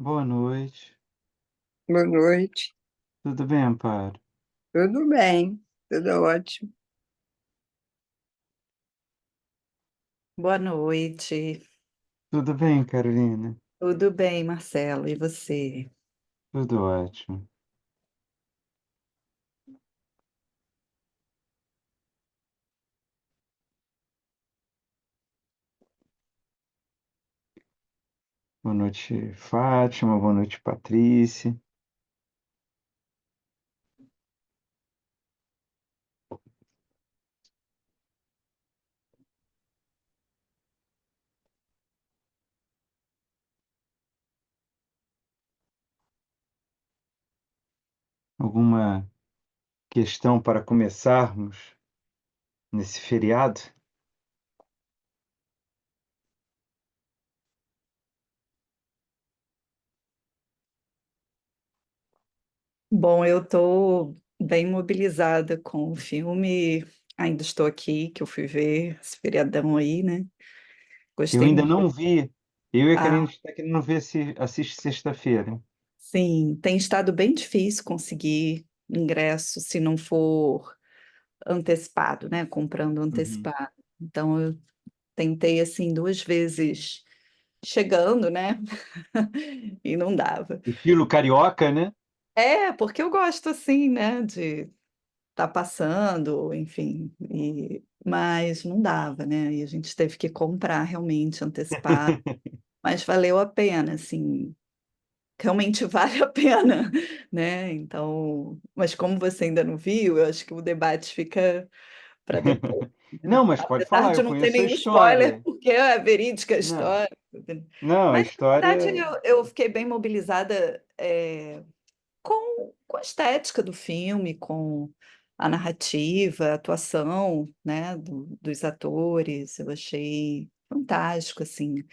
Boa noite. Boa noite. Tudo bem, Amparo? Tudo bem, tudo ótimo. Boa noite. Tudo bem, Carolina? Tudo bem, Marcelo? E você? Tudo ótimo. Boa noite, Fátima. Boa noite, Patrícia. Alguma questão para começarmos nesse feriado? Bom, eu estou bem mobilizada com o filme. Ainda estou aqui, que eu fui ver esse feriadão aí, né? Eu Gostei ainda muito. não vi. Eu e a Ah, Karine está querendo ver se assiste sexta-feira. sim, tem estado bem difícil conseguir ingresso se não for antecipado, né? Comprando Uhum. antecipado. Então, eu tentei, assim, duas vezes chegando, né? E não dava. Estilo carioca, né? É, porque eu gosto, assim, né? De tá passando, enfim, mas não dava, né? E a gente teve que comprar realmente antecipado, mas valeu a pena, assim, realmente vale a pena, né? Então, mas como você ainda não viu, eu acho que o debate fica para depois, né? Não, mas pode Apesar falar, de eu não ter conheço a nenhum spoiler, história. porque é verídica a Não, história. não, a Mas, na verdade, história. eu fiquei bem mobilizada, com a estética do filme, com a narrativa, a atuação, né, dos atores, eu achei fantástico, assim,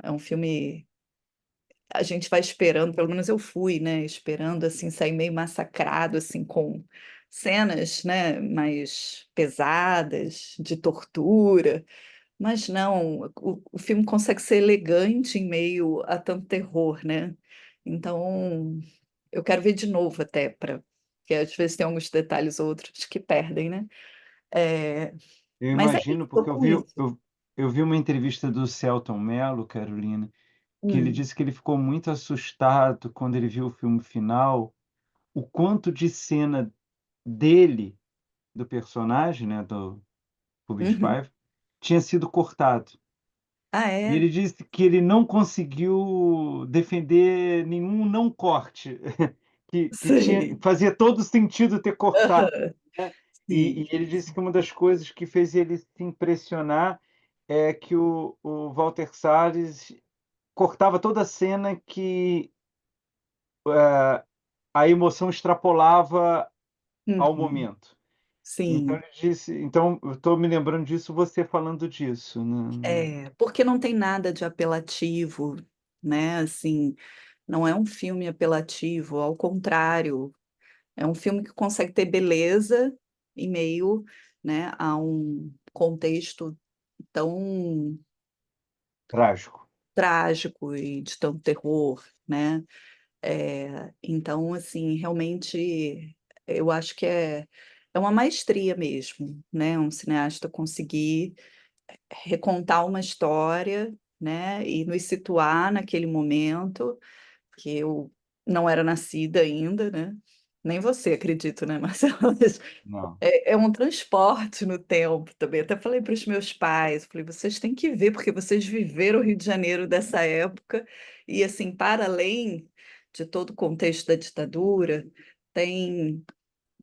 é um filme, a gente vai esperando, pelo menos eu fui, né, esperando, assim, sair meio massacrado, assim, com cenas, né, mais pesadas, de tortura, mas não, o filme consegue ser elegante em meio a tanto terror, né, então eu quero ver de novo até para porque às vezes tem alguns detalhes outros que perdem, né. Eh, Eu mas é isso, imagino, tô porque com isso. eu vi uma entrevista do Selton Mello, Carolina, que ele Hum. disse que ele ficou muito assustado quando ele viu o filme final, o quanto de cena dele, do personagem, né, do Rubens Uhum. Paiva, tinha sido cortado. Ah, E é? ele disse que ele não conseguiu defender nenhum não corte, que tinha Sei. fazia todo sentido ter cortado, Aham. né. E Sim, ele disse sim. que uma das coisas que fez ele se impressionar é que o Walter Salles cortava toda a cena que, a emoção extrapolava ao Uhum. momento. Então Sim. ele disse então eu estou me lembrando disso, você falando disso, né. É, porque não tem nada de apelativo, né, assim, não é um filme apelativo, ao contrário, é um filme que consegue ter beleza em meio, né, a um contexto tão Trágico. trágico e de tanto terror, né. Então, assim, realmente eu acho que é uma maestria mesmo, né, um cineasta conseguir recontar uma história, né, e nos situar naquele momento, que eu não era nascida ainda, né, nem você acredito, né, Marcelo, mas Não. é um transporte no tempo também, até falei para os meus pais, falei: "Vocês têm que ver, porque vocês viveram o Rio de Janeiro dessa época, e assim, para além de todo o contexto da ditadura, tem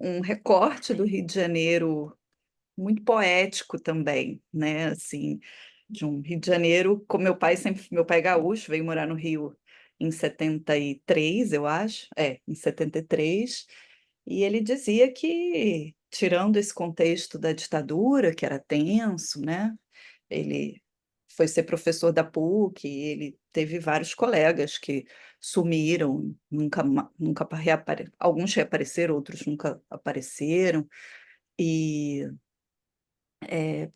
um recorte do Rio de Janeiro muito poético também, né, assim, de um Rio de Janeiro como meu pai é gaúcho, veio morar no Rio em 73, eu acho, em 73, e ele dizia que, tirando esse contexto da ditadura, que era tenso, né, ele foi ser professor da PUC, e ele teve vários colegas que sumiram, nunca alguns reapareceram, outros nunca apareceram, e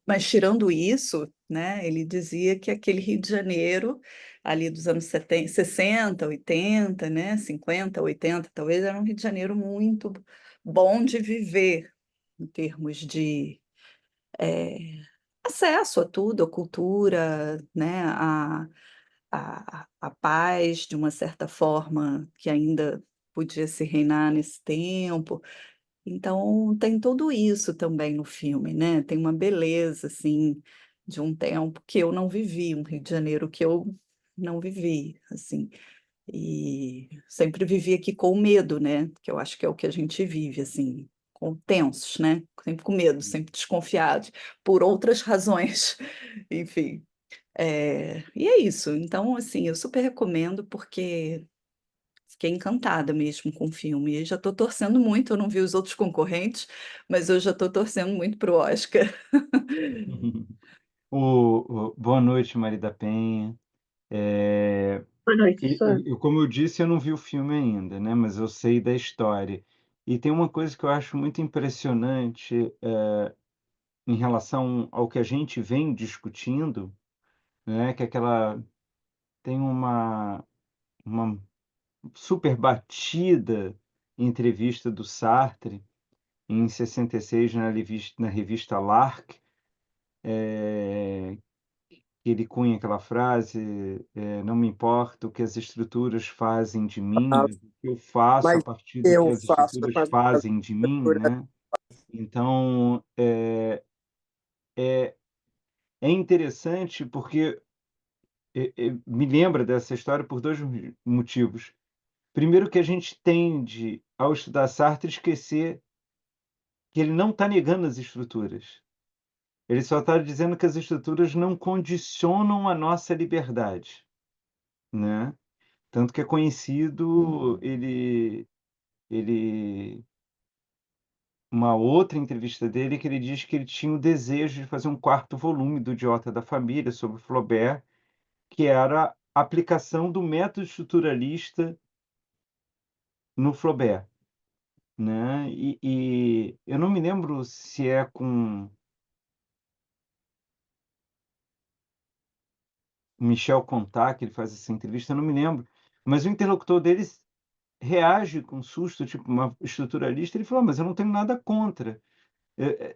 mas tirando isso, né? Ele dizia que aquele Rio de Janeiro, ali dos anos 70, 60, 80, né? 50, 80, talvez, era um Rio de Janeiro muito bom de viver, em termos de acesso a tudo, a cultura, né? A paz, de uma certa forma, que ainda podia se reinar nesse tempo. Então, tem tudo isso também no filme, né? Tem uma beleza, assim, de um tempo que eu não vivi, um Rio de Janeiro que eu não vivi, assim. E sempre vivi aqui com medo, né? Que eu acho que é o que a gente vive, assim, com tensos, né? Sempre com medo, sempre desconfiados, por outras razões, enfim. E é isso. Então, assim, eu super recomendo porque fiquei encantada mesmo com o filme. E já estou torcendo muito, eu não vi os outros concorrentes, mas eu já estou torcendo muito para o Oscar. Boa noite, Maria da Penha. É, Boa noite, Sônia. como eu disse, eu não vi o filme ainda, né? Mas eu sei da história. E tem uma coisa que eu acho muito impressionante em relação ao que a gente vem discutindo, né? Que aquela tem uma super batida entrevista do Sartre em 66 na revista Lark, que ele cunha aquela frase, não me importa o que as estruturas fazem de mim, mas o que eu faço a Mas partir do que eu as faço estruturas com a fazem de mim, cultura. né? Então, é interessante porque me lembra dessa história por dois motivos. Primeiro que a gente tende, ao estudar Sartre, esquecer que ele não está negando as estruturas. Ele só está dizendo que as estruturas não condicionam a nossa liberdade, né? Tanto que é conhecido, ele uma outra entrevista dele que ele diz que ele tinha o desejo de fazer um quarto volume do Idiota da Família sobre Flaubert, que era a aplicação do método estruturalista no Flaubert, né? E eu não me lembro se é com Michel Contat que ele faz essa entrevista, eu não me lembro, mas o interlocutor dele reage com susto, tipo uma estruturalista, ele falou: "Mas eu não tenho nada contra.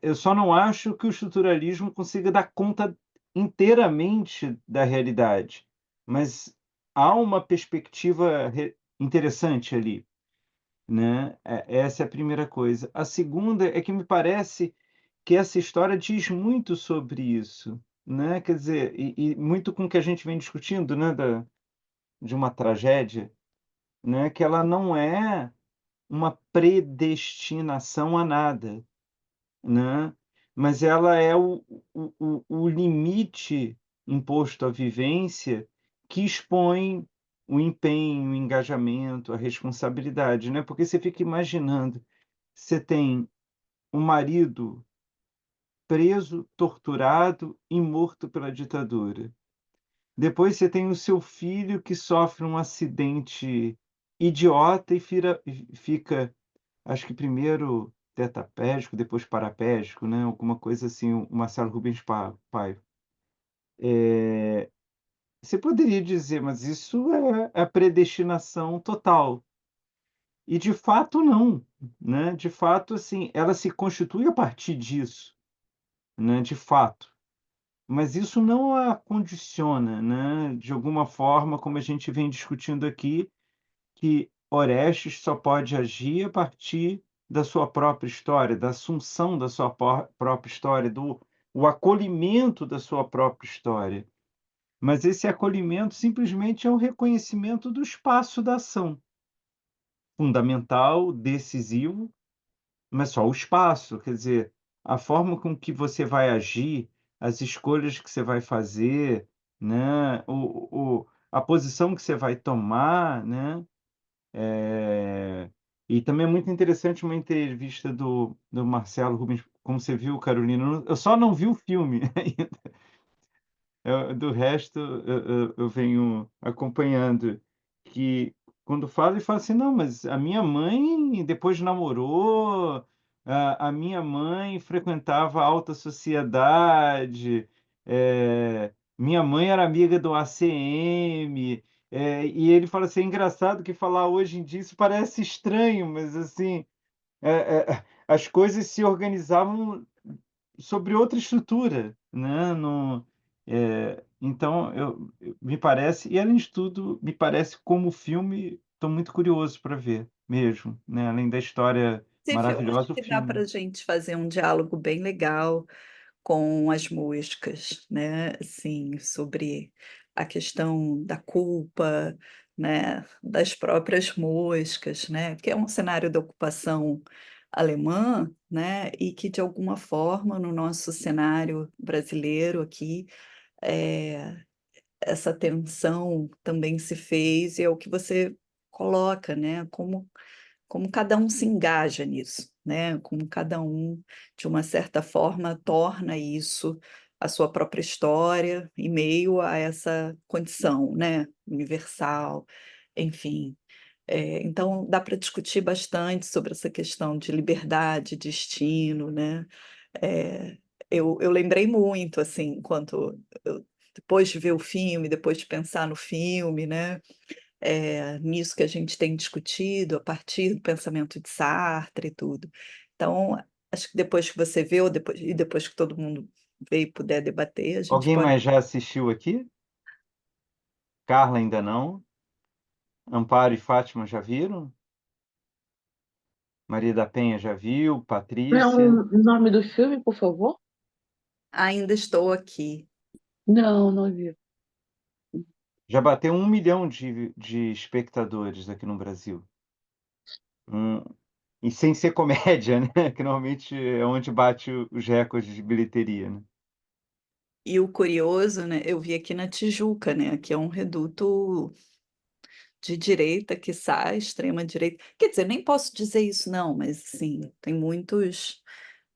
Eu só não acho que o estruturalismo consiga dar conta inteiramente da realidade, mas há uma perspectiva interessante ali, né? Essa é a primeira coisa. A segunda é que me parece que essa história diz muito sobre isso, né? Quer dizer, e muito com o que a gente vem discutindo, né? De uma tragédia, né? Que ela não é uma predestinação a nada, né, mas ela é o limite imposto à vivência que expõe o empenho, o engajamento, a responsabilidade, né, porque você fica imaginando, você tem um marido preso, torturado e morto pela ditadura. Depois você tem o seu filho que sofre um acidente idiota e fica, acho que primeiro tetraplégico, depois paraplégico, né, alguma coisa assim, o Marcelo Rubens Paiva. Você poderia dizer: "Mas isso é a predestinação total", e de fato não, né, de fato, assim, ela se constitui a partir disso, né, de fato, mas isso não a condiciona, né, de alguma forma, como a gente vem discutindo aqui, que Orestes só pode agir a partir da sua própria história, da assunção da sua própria história, do o acolhimento da sua própria história. Mas esse acolhimento simplesmente é o reconhecimento do espaço da ação, fundamental, decisivo, mas só o espaço, quer dizer, a forma com que você vai agir, as escolhas que você vai fazer, né, a posição que você vai tomar, né, e também é muito interessante uma entrevista do Marcelo Rubens, como você viu, Carolina, eu só não vi o filme ainda, do resto eu venho acompanhando, que quando fala, ele fala assim: "Não, mas a minha mãe depois namorou, a minha mãe frequentava a alta sociedade", minha mãe era amiga do ACM, e ele fala assim: "É engraçado que falar hoje em dia isso parece estranho, mas assim, as coisas se organizavam sobre outra estrutura, né, então me parece, e além de tudo, me parece como filme, estou muito curioso para ver mesmo, né, além da história Inclusive, eu acho maravilhosa, o que dá para filme. a gente fazer um diálogo bem legal com as músicas, né, assim, sobre a questão da culpa, né, das próprias moscas, né, que é um cenário da ocupação alemã, né, e que de alguma forma no nosso cenário brasileiro aqui, eh, essa tensão também se fez e é o que você coloca, né, como cada um se engaja nisso, né, como cada um, de uma certa forma, torna isso a sua própria história, em meio a essa condição, né, universal, enfim. Então dá para discutir bastante sobre essa questão de liberdade, destino, né. Eh, eu lembrei muito, assim, enquanto eu depois de ver o filme, depois de pensar no filme, né, nisso que a gente tem discutido a partir do pensamento de Sartre e tudo. Então, acho que depois que você vê ou depois que todo mundo vê e puder debater, a gente Alguém pode. mais já assistiu aqui? Carla ainda não. Amparo e Fátima já viram? Maria da Penha já viu? É Patrícia? o nome do filme, por favor? Ainda estou aqui. Não, não vi. Já bateu 1 milhão de espectadores aqui no Brasil. Hum, e sem ser comédia, né, que normalmente é onde bate os recordes de bilheteria, né. E o curioso, né, eu vi aqui na Tijuca, né, que é um reduto de direita, quiçá extrema direita. Quer dizer, nem posso dizer isso não, mas assim, tem muitos,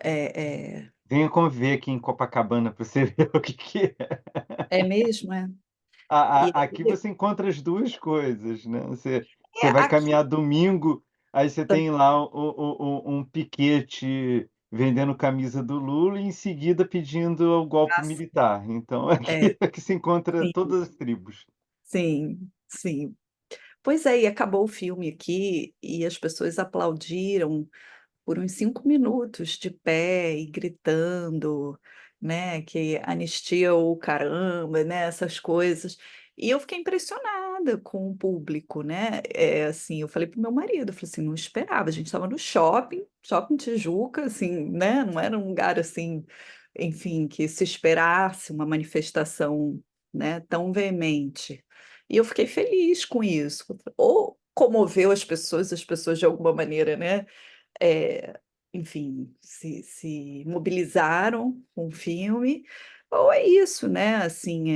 eh eh Venha conviver aqui em Copacabana para você ver o que que é. é mesmo, é? E Aqui aí você encontra as 2 coisas, né, você vai aqui caminhar domingo, aí você tem lá um piquete vendendo camisa do Lula e em seguida pedindo o golpe militar, então é, aqui se encontra sim, todas as tribos. sim, sim. Pois é, e acabou o filme aqui e as pessoas aplaudiram por uns 5 minutos de pé e gritando, né, que anistia o caramba, né, essas coisas. E eu fiquei impressionada com o público, né, assim, eu falei para o meu marido, eu falei assim: "Não esperava", a gente estava no shopping, Shopping Tijuca, assim, né, não era um lugar, assim, enfim, que se esperasse uma manifestação, né, tão veemente. E eu fiquei feliz com isso, ou comoveu as pessoas de alguma maneira, né, enfim, se mobilizaram com o filme, ou é isso, né, assim,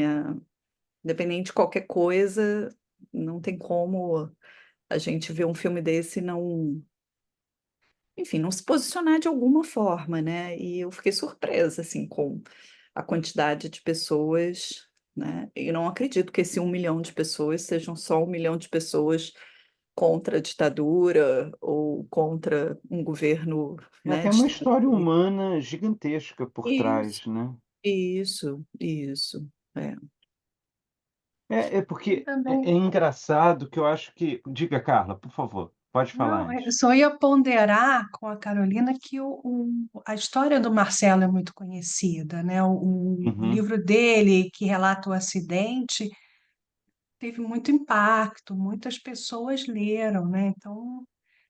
independente de qualquer coisa, não tem como a gente ver um filme desse e não, enfim, não se posicionar de alguma forma, né, e eu fiquei surpresa, assim, com a quantidade de pessoas, né, e não acredito que esse 1 milhão de pessoas sejam só 1 milhão de pessoas contra a ditadura ou contra um governo, né, Tem de uma extrema história direita. humana gigantesca por Isso, trás, né. isso, é. É porque é Também. engraçado que eu acho que diga, Carla, por favor, pode falar Não, eu antes. só ia ponderar com a Carolina que a história do Marcelo é muito conhecida, né? O Uhum. livro dele, que relata o acidente, teve muito impacto, muitas pessoas leram, né? Então,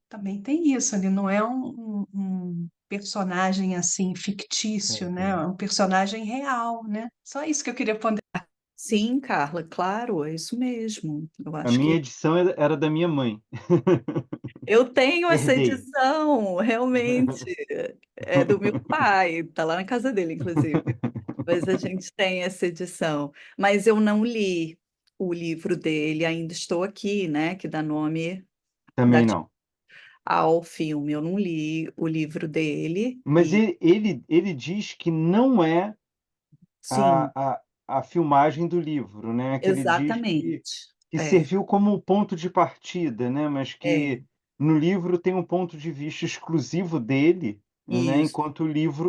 também tem isso, ele não é um personagem assim fictício, né? É um personagem real, né? Só isso que eu queria ponderar. Sim, Carla, claro, é isso mesmo. Eu A acho minha que edição era da minha mãe. eu tenho essa Herdei. edição, realmente, é do meu pai, tá lá na casa dele, inclusive. Mas a gente tem essa edição. Mas eu não li o livro dele, Ainda Estou Aqui, né, que dá nome da Também não. ao filme. Eu não li o livro dele Mas e ele diz que não é sim, a a filmagem do livro, né, que ele diz exatamente. que É, serviu como ponto de partida, né, mas é, que no livro tem um ponto de vista exclusivo dele, né, isso. enquanto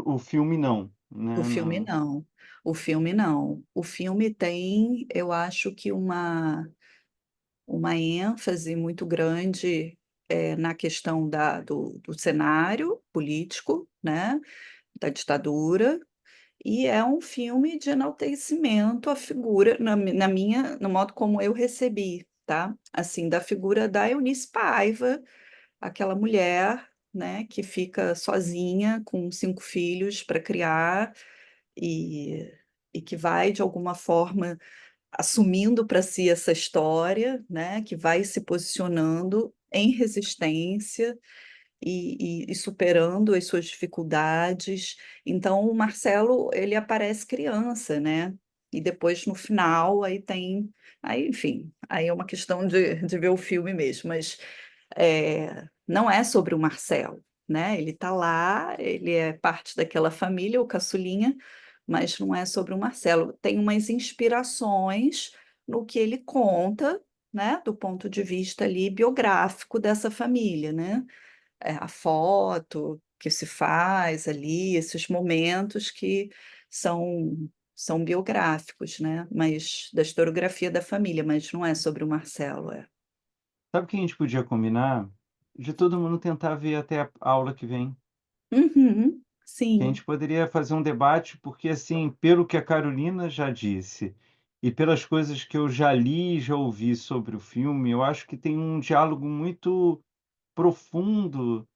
o filme não, O né? filme Não. não. O filme não. O filme tem, eu acho que uma ênfase muito grande na questão do cenário político, né, da ditadura, e é um filme de enaltecimento à figura, no modo como eu recebi, tá? Assim, da figura da Eunice Paiva, aquela mulher, né, que fica sozinha com 5 filhos para criar e, e que vai, de alguma forma, assumindo para si essa história, né, que vai se posicionando em resistência e superando as suas dificuldades. Então, o Marcelo, ele aparece criança, né? E depois, no final, aí tem... Aí, enfim, aí é uma questão de ver o filme mesmo, mas não é sobre o Marcelo, né? Ele está lá, ele é parte daquela família, o caçulinha, mas não é sobre o Marcelo. Tem umas inspirações no que ele conta, né? Do ponto de vista ali biográfico dessa família, né? A foto que se faz ali, esses momentos que são biográficos, né? Mas da historiografia da família, mas não é sobre o Marcelo, é. Sabe o que a gente podia combinar? De todo mundo tentar ver até a aula que vem. Uhum, Que a sim. gente poderia fazer um debate, porque, assim, pelo que a Carolina já disse e pelas coisas que eu já li e já ouvi sobre o filme, eu acho que tem um diálogo muito profundo,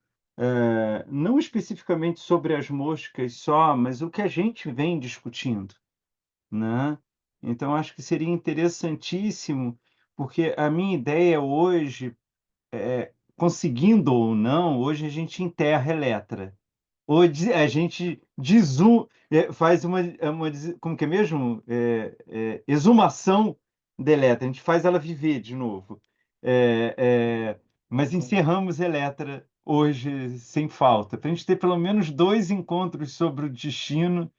não especificamente sobre as moscas só, mas o que a gente vem discutindo, né. Então acho que seria interessantíssimo, porque a minha ideia hoje, conseguindo ou não, hoje a gente enterra Eletra. Hoje a gente faz uma como que é mesmo? Exumação da Eletra, a gente faz ela viver de novo. Eh mas encerramos Eletra hoje sem falta, para a gente ter pelo menos 2 encontros sobre o destino,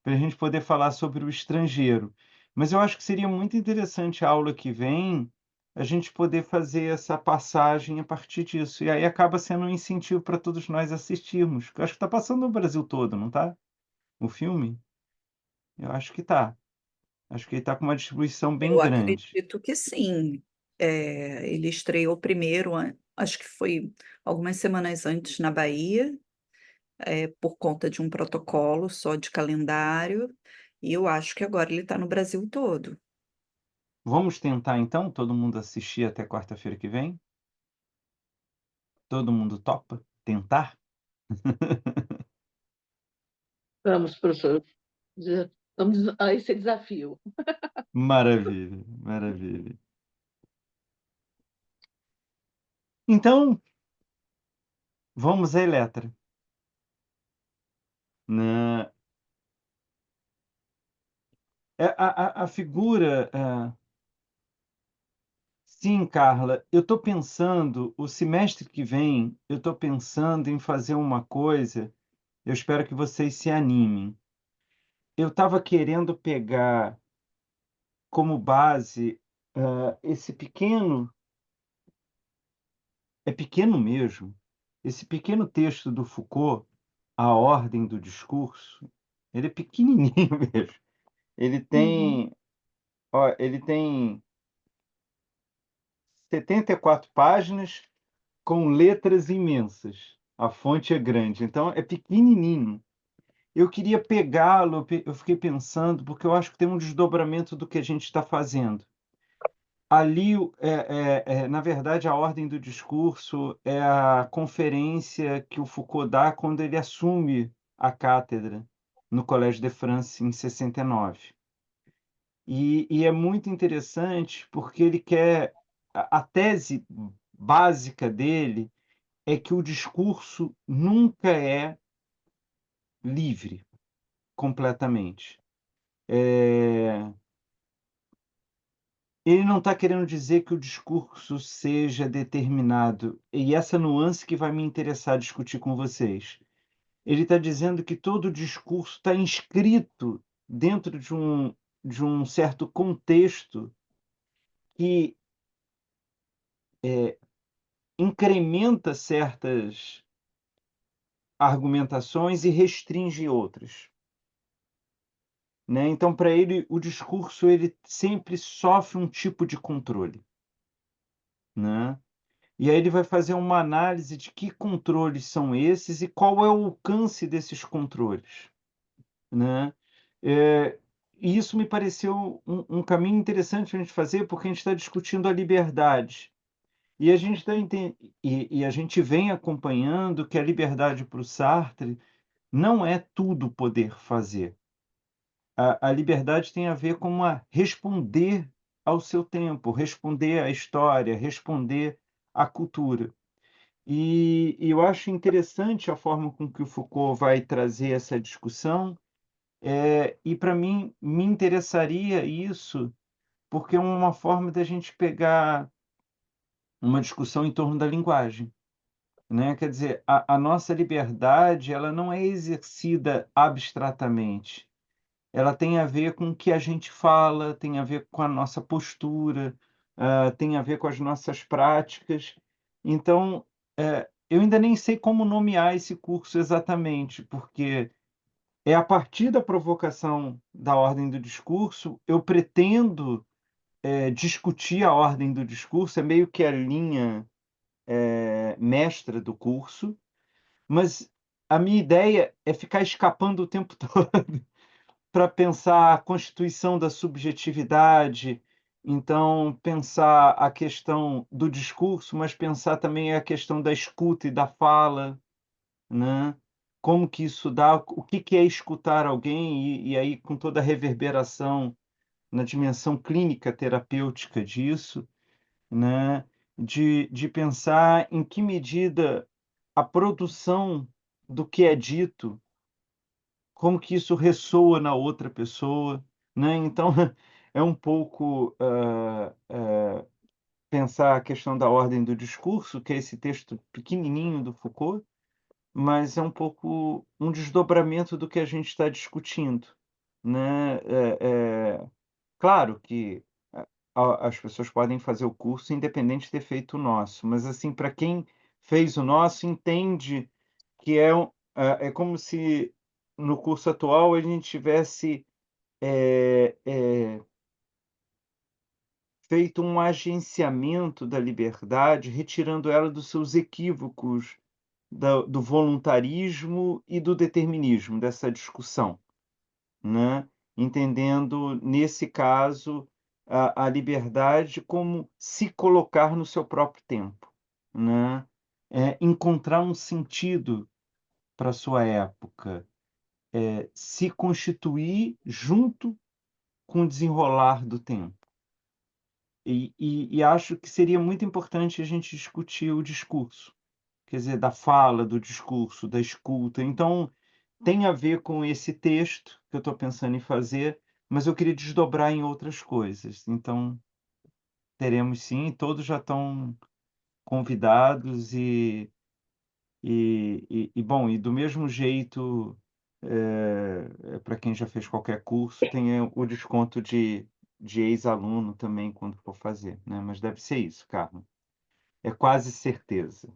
para a gente poder falar sobre o estrangeiro. Mas eu acho que seria muito interessante a aula que vem, a gente poder fazer essa passagem a partir disso, e aí acaba sendo um incentivo para todos nós assistirmos. Eu acho que está passando no Brasil todo, não está? O filme? Eu acho que está. Acho que ele está com uma distribuição bem Eu grande. acredito que sim. Ele estreou primeiro, acho que foi algumas semanas antes na Bahia, por conta de um protocolo só de calendário, e eu acho que agora ele está no Brasil todo. Vamos tentar então, todo mundo assistir até quarta-feira que vem? Todo mundo topa tentar? Vamos, professor. Vamos a esse desafio. Maravilha, maravilha. Então, vamos à Eletra, né. A figura, sim, Carla, eu estou pensando, o semestre que vem, eu estou pensando em fazer uma coisa, eu espero que vocês se animem. Eu estava querendo pegar como base, esse pequeno, é pequeno mesmo, esse pequeno texto do Foucault, A Ordem do Discurso, ele é pequenininho mesmo. Ele Uhum. tem, ele tem 74 páginas com letras imensas. A fonte é grande, então é pequenininho. Eu queria pegá-lo, eu fiquei pensando, porque eu acho que tem um desdobramento do que a gente está fazendo. Ali, na verdade, a ordem do discurso é a conferência que o Foucault dá quando ele assume a cátedra no Collège de France em 69. E é muito interessante porque ele quer a tese básica dele é que o discurso nunca é livre completamente. Ele não está querendo dizer que o discurso seja determinado, e essa nuance que vai me interessar discutir com vocês. Ele está dizendo que todo discurso está inscrito dentro de um certo contexto que incrementa certas argumentações e restringe outras. né? Então, para ele, o discurso ele sempre sofre um tipo de controle, né? E aí ele vai fazer uma análise de que controles são esses e qual é o alcance desses controles, né? Eh, e isso me pareceu um caminho interessante para a gente fazer, porque a gente está discutindo a liberdade. E a gente a gente vem acompanhando que a liberdade para o Sartre não é tudo poder fazer. A liberdade tem a ver com responder ao seu tempo, responder à história, responder à cultura. E eu acho interessante a forma com que o Foucault vai trazer essa discussão, e para mim me interessaria isso, porque é uma forma da gente pegar uma discussão em torno da linguagem, né? Quer dizer, a nossa liberdade, ela não é exercida abstratamente. Ela tem a ver com o que a gente fala, tem a ver com a nossa postura, tem a ver com as nossas práticas. Então, eu ainda nem sei como nomear esse curso exatamente, porque é a partir da provocação da ordem do discurso, eu pretendo, discutir a ordem do discurso, é meio que a linha, mestra do curso, mas a minha ideia é ficar escapando o tempo todo para pensar a constituição da subjetividade, então pensar a questão do discurso, mas pensar também a questão da escuta e da fala, né? Como que isso dá, o que que é escutar alguém e aí com toda a reverberação na dimensão clínica terapêutica disso, né? De pensar em que medida a produção do que é dito, como que isso ressoa na outra pessoa, né? Então, é um pouco, pensar a questão da ordem do discurso, que é esse texto pequenininho do Foucault, mas é um pouco um desdobramento do que a gente está discutindo, né? Claro que as pessoas podem fazer o curso independente de ter feito o nosso, mas, assim, para quem fez o nosso, entende que é como se no curso atual a gente tivesse, feito um agenciamento da liberdade, retirando ela dos seus equívocos do voluntarismo e do determinismo, dessa discussão, né? Entendendo, nesse caso, a liberdade como se colocar no seu próprio tempo, né? Encontrar um sentido para a sua época, se constituir junto com o desenrolar do tempo. E acho que seria muito importante a gente discutir o discurso, quer dizer, da fala, do discurso, da escuta. Então, tem a ver com esse texto que eu estou pensando em fazer, mas eu queria desdobrar em outras coisas. Então, teremos sim, todos já estão convidados bom, e do mesmo jeito, para quem já fez qualquer curso, tem o desconto de ex-aluno também quando for fazer, né? Mas deve ser isso, Carmen. É quase certeza.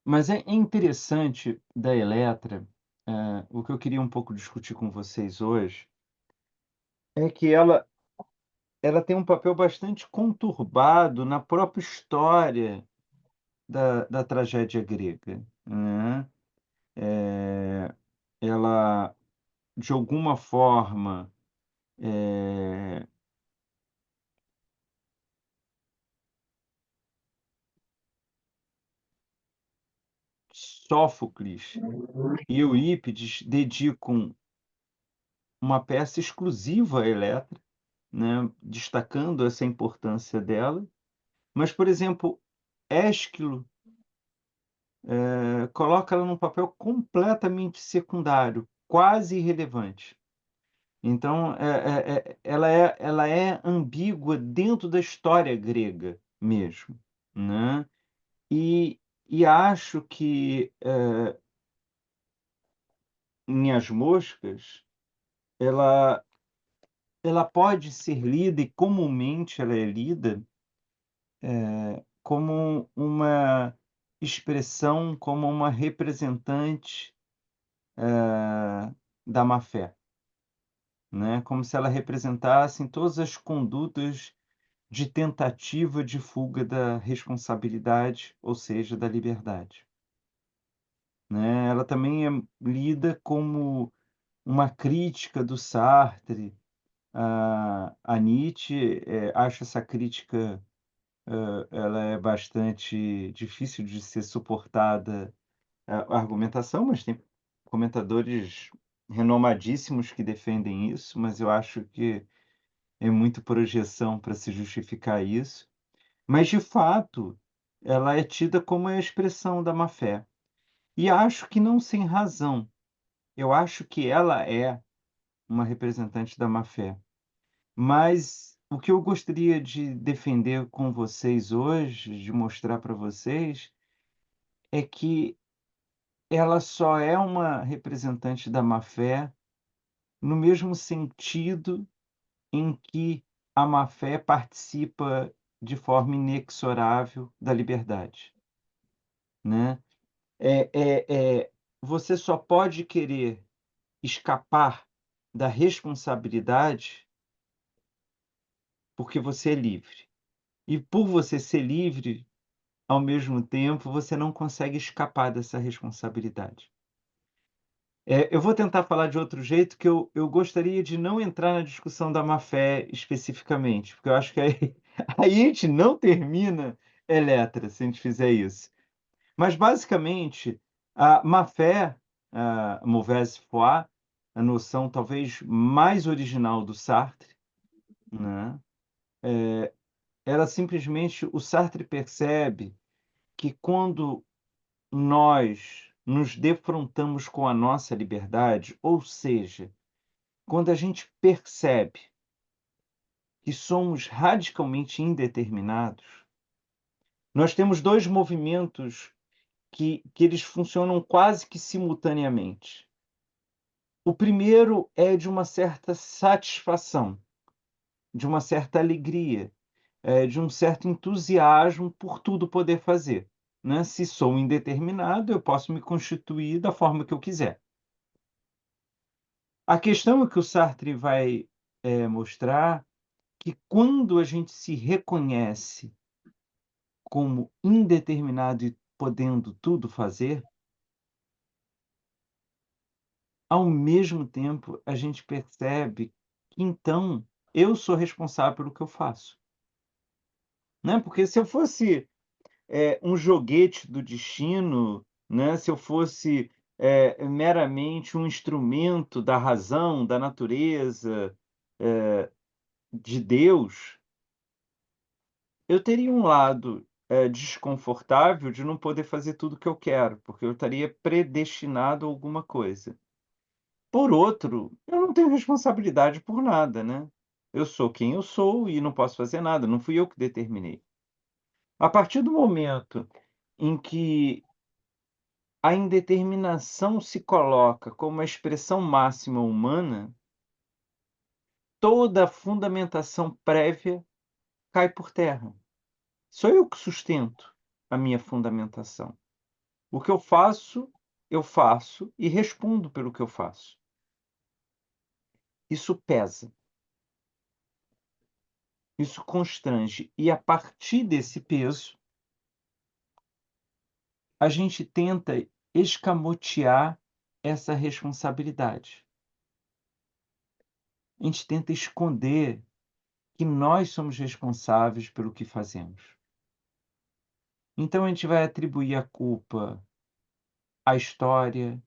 Mas é interessante da Eletra, o que eu queria um pouco discutir com vocês hoje, é que ela tem um papel bastante conturbado na própria história da tragédia grega, né. Ela, de alguma forma, eh, Sófocles e Eurípides dedicam uma peça exclusiva à Eletra, né, destacando essa importância dela. Mas, por exemplo, Ésquilo, coloca ela num papel completamente secundário, quase irrelevante. Então, ela é ambígua dentro da história grega mesmo, né. E acho que, em As Moscas, ela ela pode ser lida, e comumente ela é lida, como uma expressão como uma representante da má-fé, né? Como se ela representasse todas as condutas de tentativa de fuga da responsabilidade, ou seja, da liberdade, né? Ela também é lida como uma crítica do Sartre a Nietzsche. Acho essa crítica, ela é bastante difícil de ser suportada, a argumentação, mas tem comentadores renomadíssimos que defendem isso, mas eu acho que é muito projeção para se justificar isso. Mas, de fato, ela é tida como a expressão da má-fé. E acho que não sem razão. Eu acho que ela é uma representante da má-fé. Mas o que eu gostaria de defender com vocês hoje, de mostrar para vocês, é que ela só é uma representante da má-fé no mesmo sentido em que a má-fé participa de forma inexorável da liberdade, né? É é Você só pode querer escapar da responsabilidade porque você é livre. E por você ser livre, ao mesmo tempo, você não consegue escapar dessa responsabilidade. Eu vou tentar falar de outro jeito, que eu gostaria de não entrar na discussão da má-fé especificamente, porque eu acho que aí aí a gente não termina Eletra, se a gente fizer isso. Mas basicamente, a má-fé, a mauvaise foi, a noção talvez mais original do Sartre, né, era simplesmente o Sartre percebe que quando nós nos defrontamos com a nossa liberdade, ou seja, quando a gente percebe que somos radicalmente indeterminados, nós temos 2 movimentos que eles funcionam quase que simultaneamente. O primeiro é de uma certa satisfação, de uma certa alegria, de um certo entusiasmo por tudo poder fazer, né. Se sou indeterminado, eu posso me constituir da forma que eu quiser. A questão é que o Sartre vai, mostrar que quando a gente se reconhece como indeterminado e podendo tudo fazer, ao mesmo tempo a gente percebe que então eu sou responsável pelo que eu faço, né, porque se eu fosse, um joguete do destino, né, se eu fosse, meramente um instrumento da razão, da natureza, de Deus, eu teria um lado, desconfortável de não poder fazer tudo o que eu quero, porque eu estaria predestinado a alguma coisa. Por outro, eu não tenho responsabilidade por nada, né. Eu sou quem eu sou e não posso fazer nada, não fui eu que determinei. A partir do momento em que a indeterminação se coloca como a expressão máxima humana, toda a fundamentação prévia cai por terra. Sou eu que sustento a minha fundamentação. O que eu faço e respondo pelo que eu faço. Isso pesa, isso constrange, e a partir desse peso, a gente tenta escamotear essa responsabilidade. A gente tenta esconder que nós somos responsáveis pelo que fazemos. Então a gente vai atribuir a culpa à história,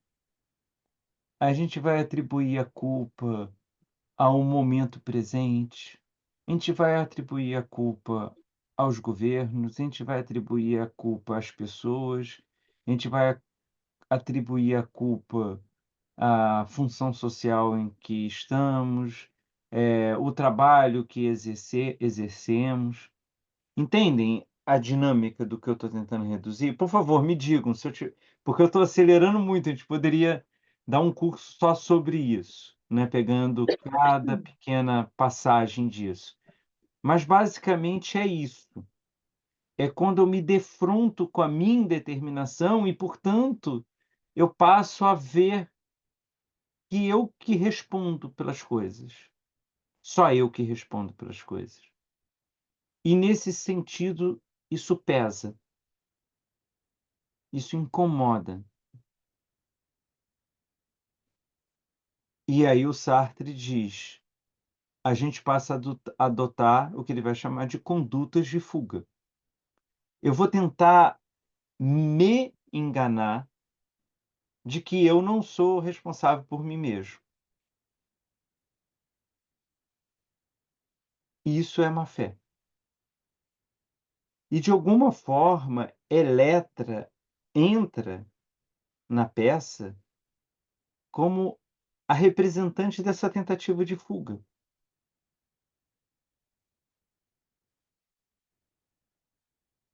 a gente vai atribuir a culpa ao momento presente, a gente vai atribuir a culpa aos governos, a gente vai atribuir a culpa às pessoas, a gente vai atribuir a culpa à função social em que estamos, o trabalho que exercemos. Entendem a dinâmica do que eu estou tentando reduzir? Por favor, me digam se eu ti porque eu estou acelerando muito, a gente poderia dar um curso só sobre isso, né, pegando cada pequena passagem disso. Mas basicamente é isso. é quando eu me defronto com a minha indeterminação e, portanto, eu passo a ver que eu que respondo pelas coisas. Só eu que respondo pelas coisas. E, nesse sentido, isso pesa, isso incomoda. E aí o Sartre diz: a gente passa a adotar o que ele vai chamar de condutas de fuga. Eu vou tentar me enganar de que eu não sou responsável por mim mesmo. Isso é má fé. E, de alguma forma, Eletra entra na peça como a representante dessa tentativa de fuga.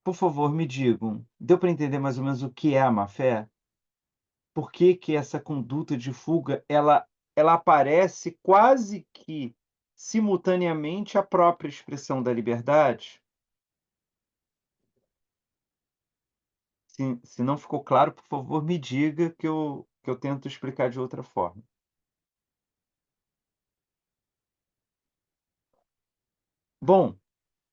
Por favor, me digam, deu para entender mais ou menos o que é a má fé? Por que que essa conduta de fuga, ela aparece quase que simultaneamente à própria expressão da liberdade? Se não ficou claro, por favor, me diga que eu tento explicar de outra forma. Bom,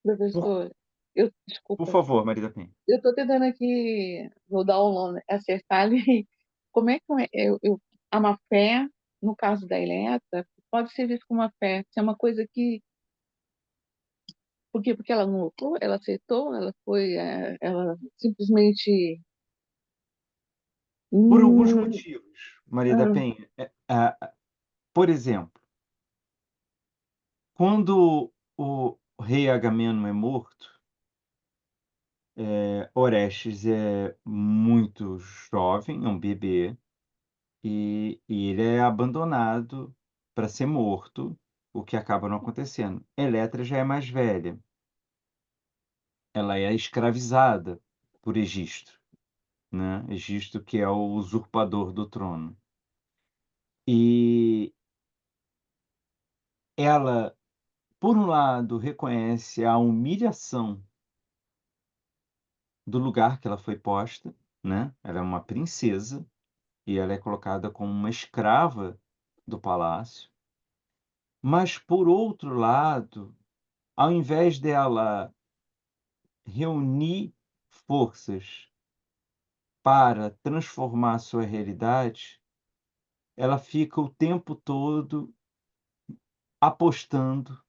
por Professor, por desculpa, favor, Maria da Penha. eu estou tentando aqui, vou dar um nome, acertar ali. Como é que a má fé, no caso da Eletra, pode ser vista como uma fé? Se é uma coisa que. Por quê? Porque ela não lutou, ela aceitou, ela simplesmente. Por alguns Hum, motivos, Maria da ah, Penha. Por exemplo, quando o rei Agamenon é morto, Orestes é muito jovem, é um bebê, e ele é abandonado para ser morto, o que acaba não acontecendo. Eletra já é mais velha, ela é escravizada por Egisto, né? Egisto, que é o usurpador do trono. E ela, por um lado, reconhece a humilhação do lugar que ela foi posta, né? Ela é uma princesa e ela é colocada como uma escrava do palácio. Mas, por outro lado, ao invés dela reunir forças para transformar a sua realidade, ela fica o tempo todo apostando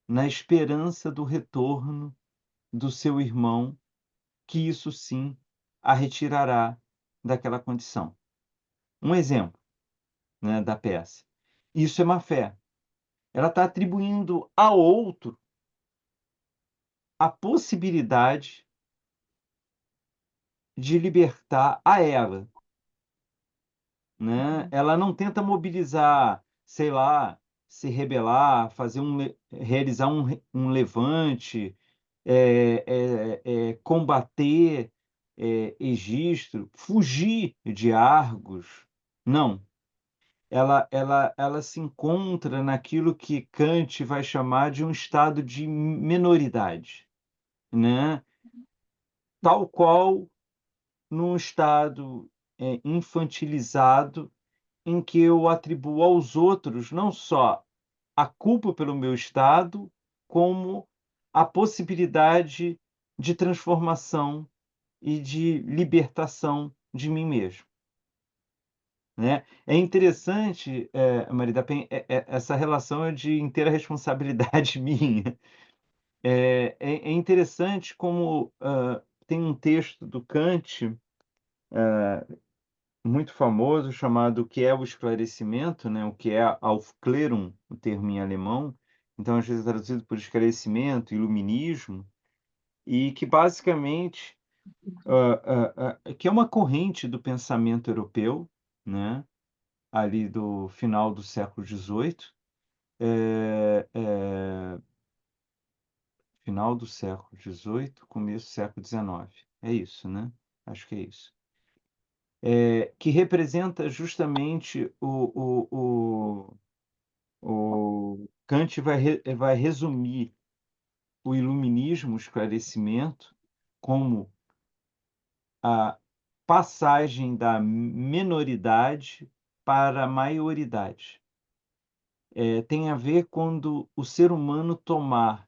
na esperança do retorno do seu irmão, que isso sim a retirará daquela condição. Um exemplo, né, da peça. Isso é má fé. Ela está atribuindo ao outro a possibilidade de libertar a ela, né? Ela não tenta mobilizar, sei lá, se rebelar, realizar um levante, combater Egisto, fugir de Argos. Não. Ela se encontra naquilo que Kant vai chamar de um estado de menoridade, né? Tal qual num estado infantilizado em que eu atribuo aos outros não só a culpa pelo meu estado, como a possibilidade de transformação e de libertação de mim mesmo, né? É interessante, Maria da Penha, essa relação é de inteira responsabilidade minha. É interessante como tem um texto do Kant muito famoso chamado O que é o esclarecimento, né? O que é Aufklärung, o termo em alemão, então às vezes é traduzido por esclarecimento, iluminismo, e que basicamente que é uma corrente do pensamento europeu, né? Ali do final do século XVIII, final do século XVIII, começo do século XIX. É isso, né? Acho que é isso. Que representa justamente o Kant vai resumir o iluminismo, o esclarecimento, como a passagem da menoridade para a maioridade. Tem a ver quando o ser humano tomar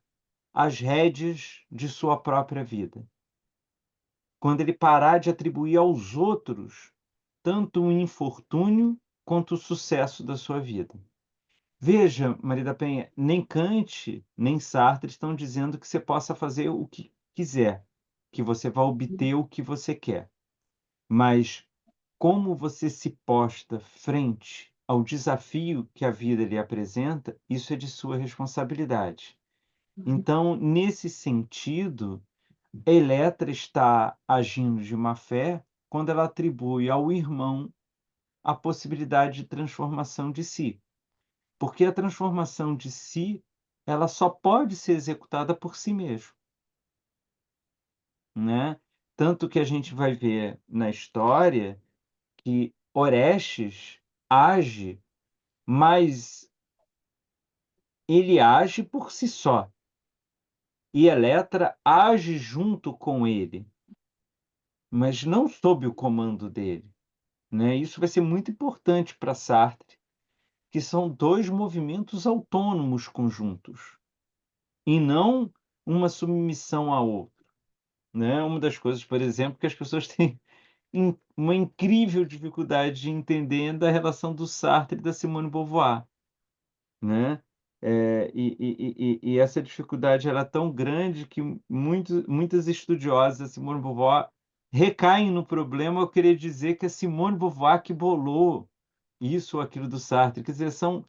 as rédeas de sua própria vida. Quando ele parar de atribuir aos outros tanto o infortúnio quanto o sucesso da sua vida. Veja, Maria da Penha, nem Kant, nem Sartre estão dizendo que você possa fazer o que quiser, que você vai obter o que você quer. Mas como você se posta frente ao desafio que a vida lhe apresenta, isso é de sua responsabilidade. Então, nesse sentido, Eletra está agindo de má fé quando ela atribui ao irmão a possibilidade de transformação de si. Porque a transformação de si, ela só pode ser executada por si mesmo, né? Tanto que a gente vai ver na história que Orestes age, mas ele age por si só. E Eletra age junto com ele, mas não sob o comando dele, né? Isso vai ser muito importante para Sartre, que são dois movimentos autônomos conjuntos, e não uma submissão à outra, né? Uma das coisas, por exemplo, que as pessoas têm uma incrível dificuldade de entender da relação do Sartre e da Simone de Beauvoir, né? E essa dificuldade era tão grande que muitas estudiosas da Simone de Beauvoir recaem no problema ao querer dizer que a Simone de Beauvoir que bolou isso ou aquilo do Sartre. Quer dizer, são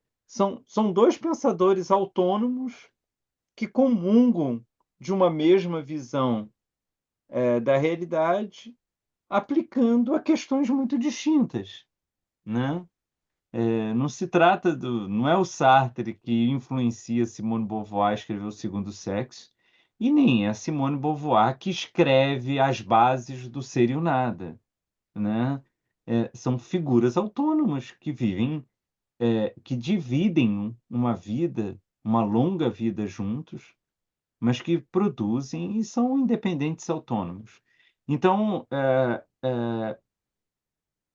dois pensadores autônomos que comungam de uma mesma visão da realidade, aplicando a questões muito distintas, né? Não se trata não é o Sartre que influencia Simone de Beauvoir a escrever O Segundo Sexo, e nem é a Simone de Beauvoir que escreve as bases do Ser e o Nada, né? São figuras autônomas que vivem, que dividem uma vida, uma longa vida juntos, mas que produzem e são independentes autônomos. Então,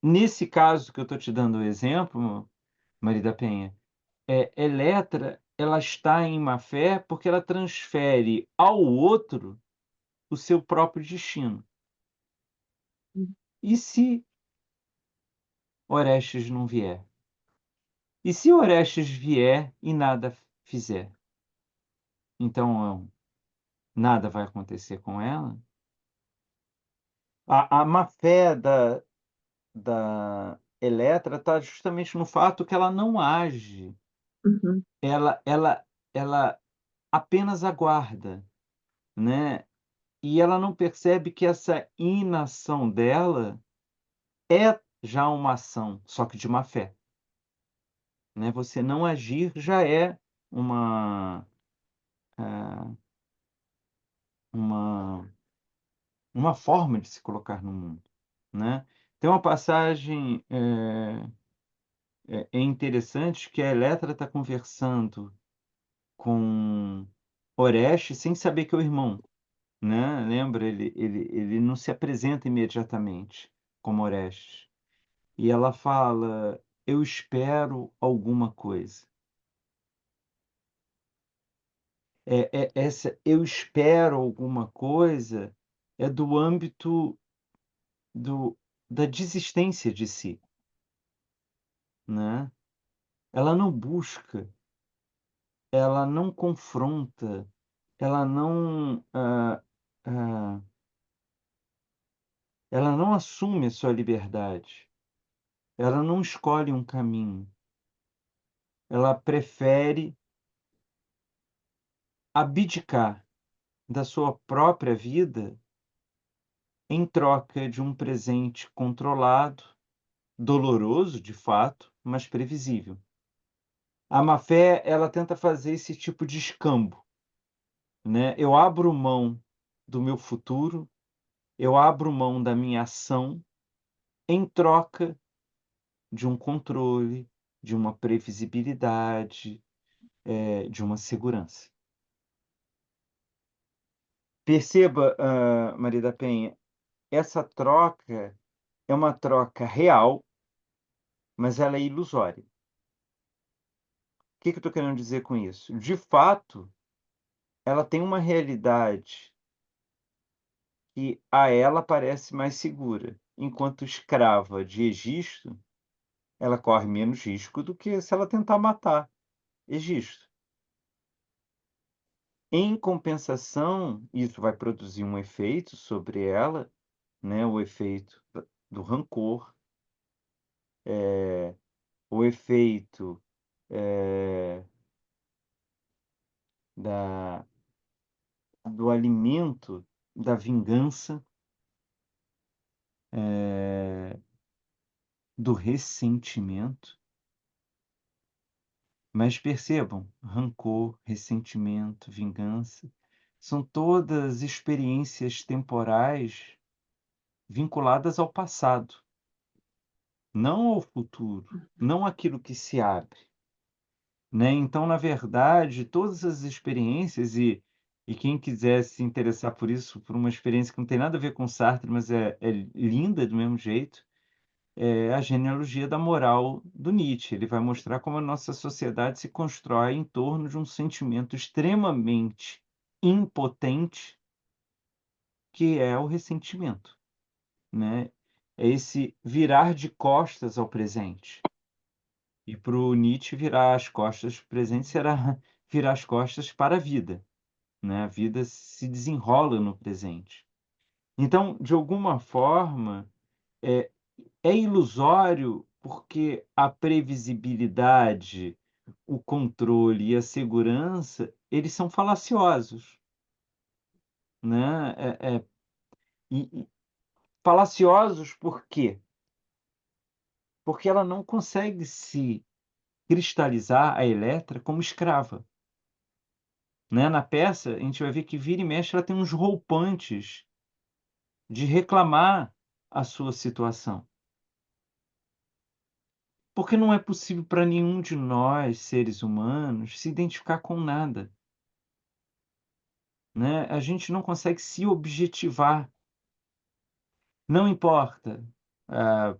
nesse caso que eu estou te dando o exemplo, Maria da Penha, Eletra, ela está em má fé porque ela transfere ao outro o seu próprio destino. E se Orestes não vier? E se Orestes vier e nada fizer? Então, nada vai acontecer com ela? A má fé da Eletra está justamente no fato que ela não age, Uhum. ela apenas aguarda, né? E ela não percebe que essa inação dela é já uma ação, só que de má fé, né? Você não agir já é uma, ah, uma, uma forma de se colocar no mundo, né? Tem uma passagem interessante que a Eletra está conversando com Orestes sem saber que é o irmão, né? Lembra? Ele não se apresenta imediatamente como Orestes. E ela fala: eu espero alguma coisa. Essa eu espero alguma coisa é do âmbito do, da desistência de si, né? Ela não busca, ela não confronta, ela não, ela não assume a sua liberdade, ela não escolhe um caminho, ela prefere abdicar da sua própria vida em troca de um presente controlado, doloroso de fato, mas previsível. A má-fé, ela tenta fazer esse tipo de escambo, né? Eu abro mão do meu futuro, eu abro mão da minha ação em troca de um controle, de uma previsibilidade, de uma segurança. Perceba, Maria da Penha, essa troca é uma troca real, mas ela é ilusória. O que que eu estou querendo dizer com isso? De fato, ela tem uma realidade que a ela parece mais segura, enquanto escrava de Egisto, ela corre menos risco do que se ela tentar matar Egisto. Em compensação, isso vai produzir um efeito sobre ela, né, o efeito do rancor, o efeito, da do alimento da vingança, do ressentimento. Mas percebam, rancor, ressentimento, vingança, são todas experiências temporais vinculadas ao passado, não ao futuro, não aquilo que se abre, né. Então, na verdade, todas as experiências e quem quiser se interessar por isso, por uma experiência que não tem nada a ver com Sartre, mas é linda do mesmo jeito, é a genealogia da moral do Nietzsche. Ele vai mostrar como a nossa sociedade se constrói em torno de um sentimento extremamente impotente, que é o ressentimento, né. É esse virar de costas ao presente. E para o Nietzsche, virar as costas para o presente será virar as costas para a vida, né. A vida se desenrola no presente. Então, de alguma forma, é é ilusório, porque a previsibilidade, o controle e a segurança, eles são falaciosos, né. E falaciosos por quê? Porque ela não consegue se cristalizar, a Eletra, como escrava, né. Na peça, a gente vai ver que vira e mexe ela tem uns rompantes de reclamar a sua situação. Porque não é possível para nenhum de nós, seres humanos, se identificar com nada. Né, a gente não consegue se objetivar. Não importa,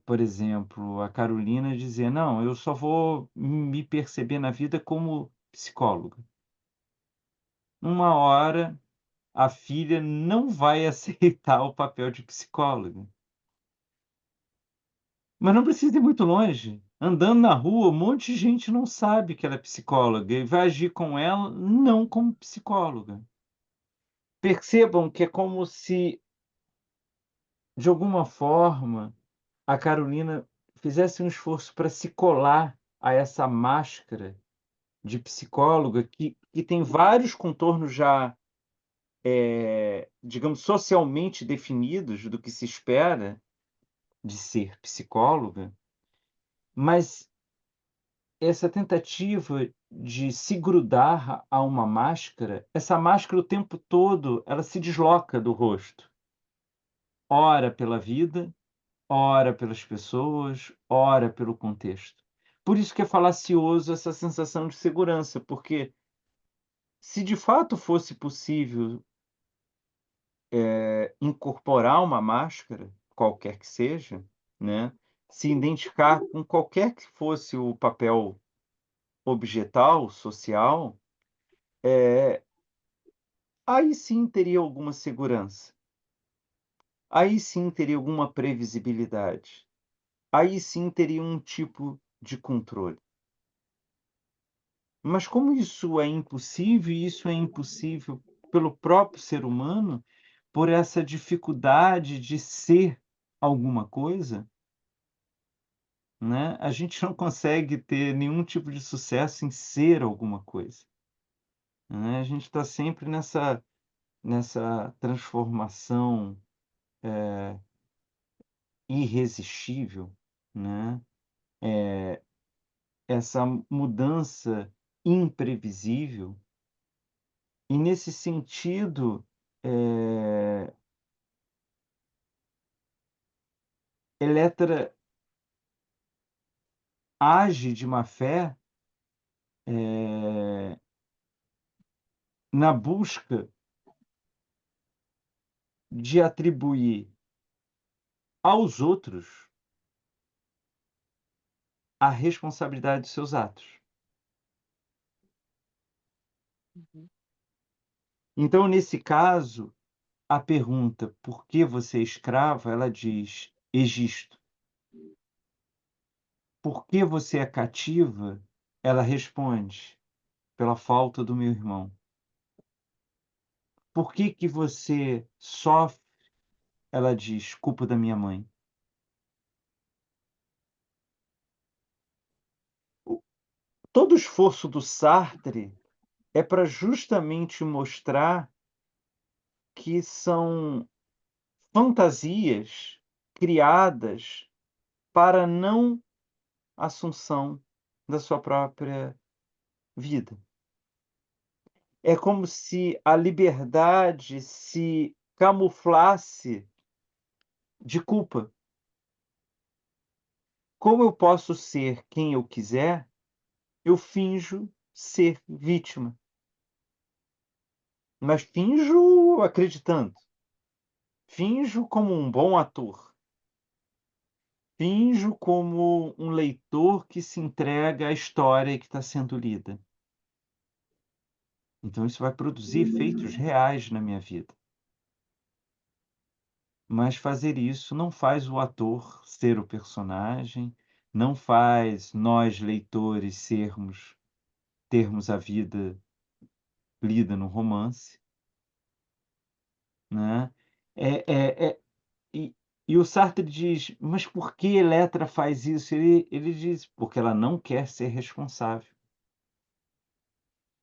por exemplo, a Carolina dizer: "Não, eu só vou me perceber na vida como psicóloga". Uma hora, a filha não vai aceitar o papel de psicóloga. Mas não precisa ir muito longe. Andando na rua, um monte de gente não sabe que ela é psicóloga e vai agir com ela não como psicóloga. Percebam que é como se, de alguma forma, a Carolina fizesse um esforço para se colar a essa máscara de psicóloga que tem vários contornos já, digamos, socialmente definidos do que se espera de ser psicóloga, mas essa tentativa de se grudar a uma máscara, essa máscara o tempo todo ela se desloca do rosto, ora pela vida, ora pelas pessoas, ora pelo contexto. Por isso que é falacioso essa sensação de segurança, porque se de fato fosse possível, incorporar uma máscara, qualquer que seja, né, se identificar com qualquer que fosse o papel objetal, social, aí sim teria alguma segurança, aí sim teria alguma previsibilidade, aí sim teria um tipo de controle. Mas como isso é impossível, e isso é impossível pelo próprio ser humano, por essa dificuldade de ser alguma coisa, né, a gente não consegue ter nenhum tipo de sucesso em ser alguma coisa, né, a gente está sempre nessa transformação irresistível, né, essa mudança imprevisível. E nesse sentido, eh, Eletra age de má fé, na busca de atribuir aos outros a responsabilidade dos seus atos. Uhum. Então, nesse caso, a pergunta: "Por que você é escrava?", ela diz: "Egisto". "Por que você é cativa?", ela responde: "Pela falta do meu irmão". "Por que que você sofre?", ela diz: "Culpa da minha mãe". O todo o esforço do Sartre é para justamente mostrar que são fantasias criadas para não assunção da sua própria vida. É como se a liberdade se camuflasse de culpa. Como eu posso ser quem eu quiser, eu finjo ser vítima, mas finjo acreditando, finjo como um bom ator, finjo como um leitor que se entrega à história que está sendo lida. Então isso vai produzir efeitos reais na minha vida. Mas fazer isso não faz o ator ser o personagem, não faz nós leitores termos a vida lida no romance, né. É e e o Sartre diz: "Mas por que Eletra faz isso?" Ele diz: "Porque ela não quer ser responsável.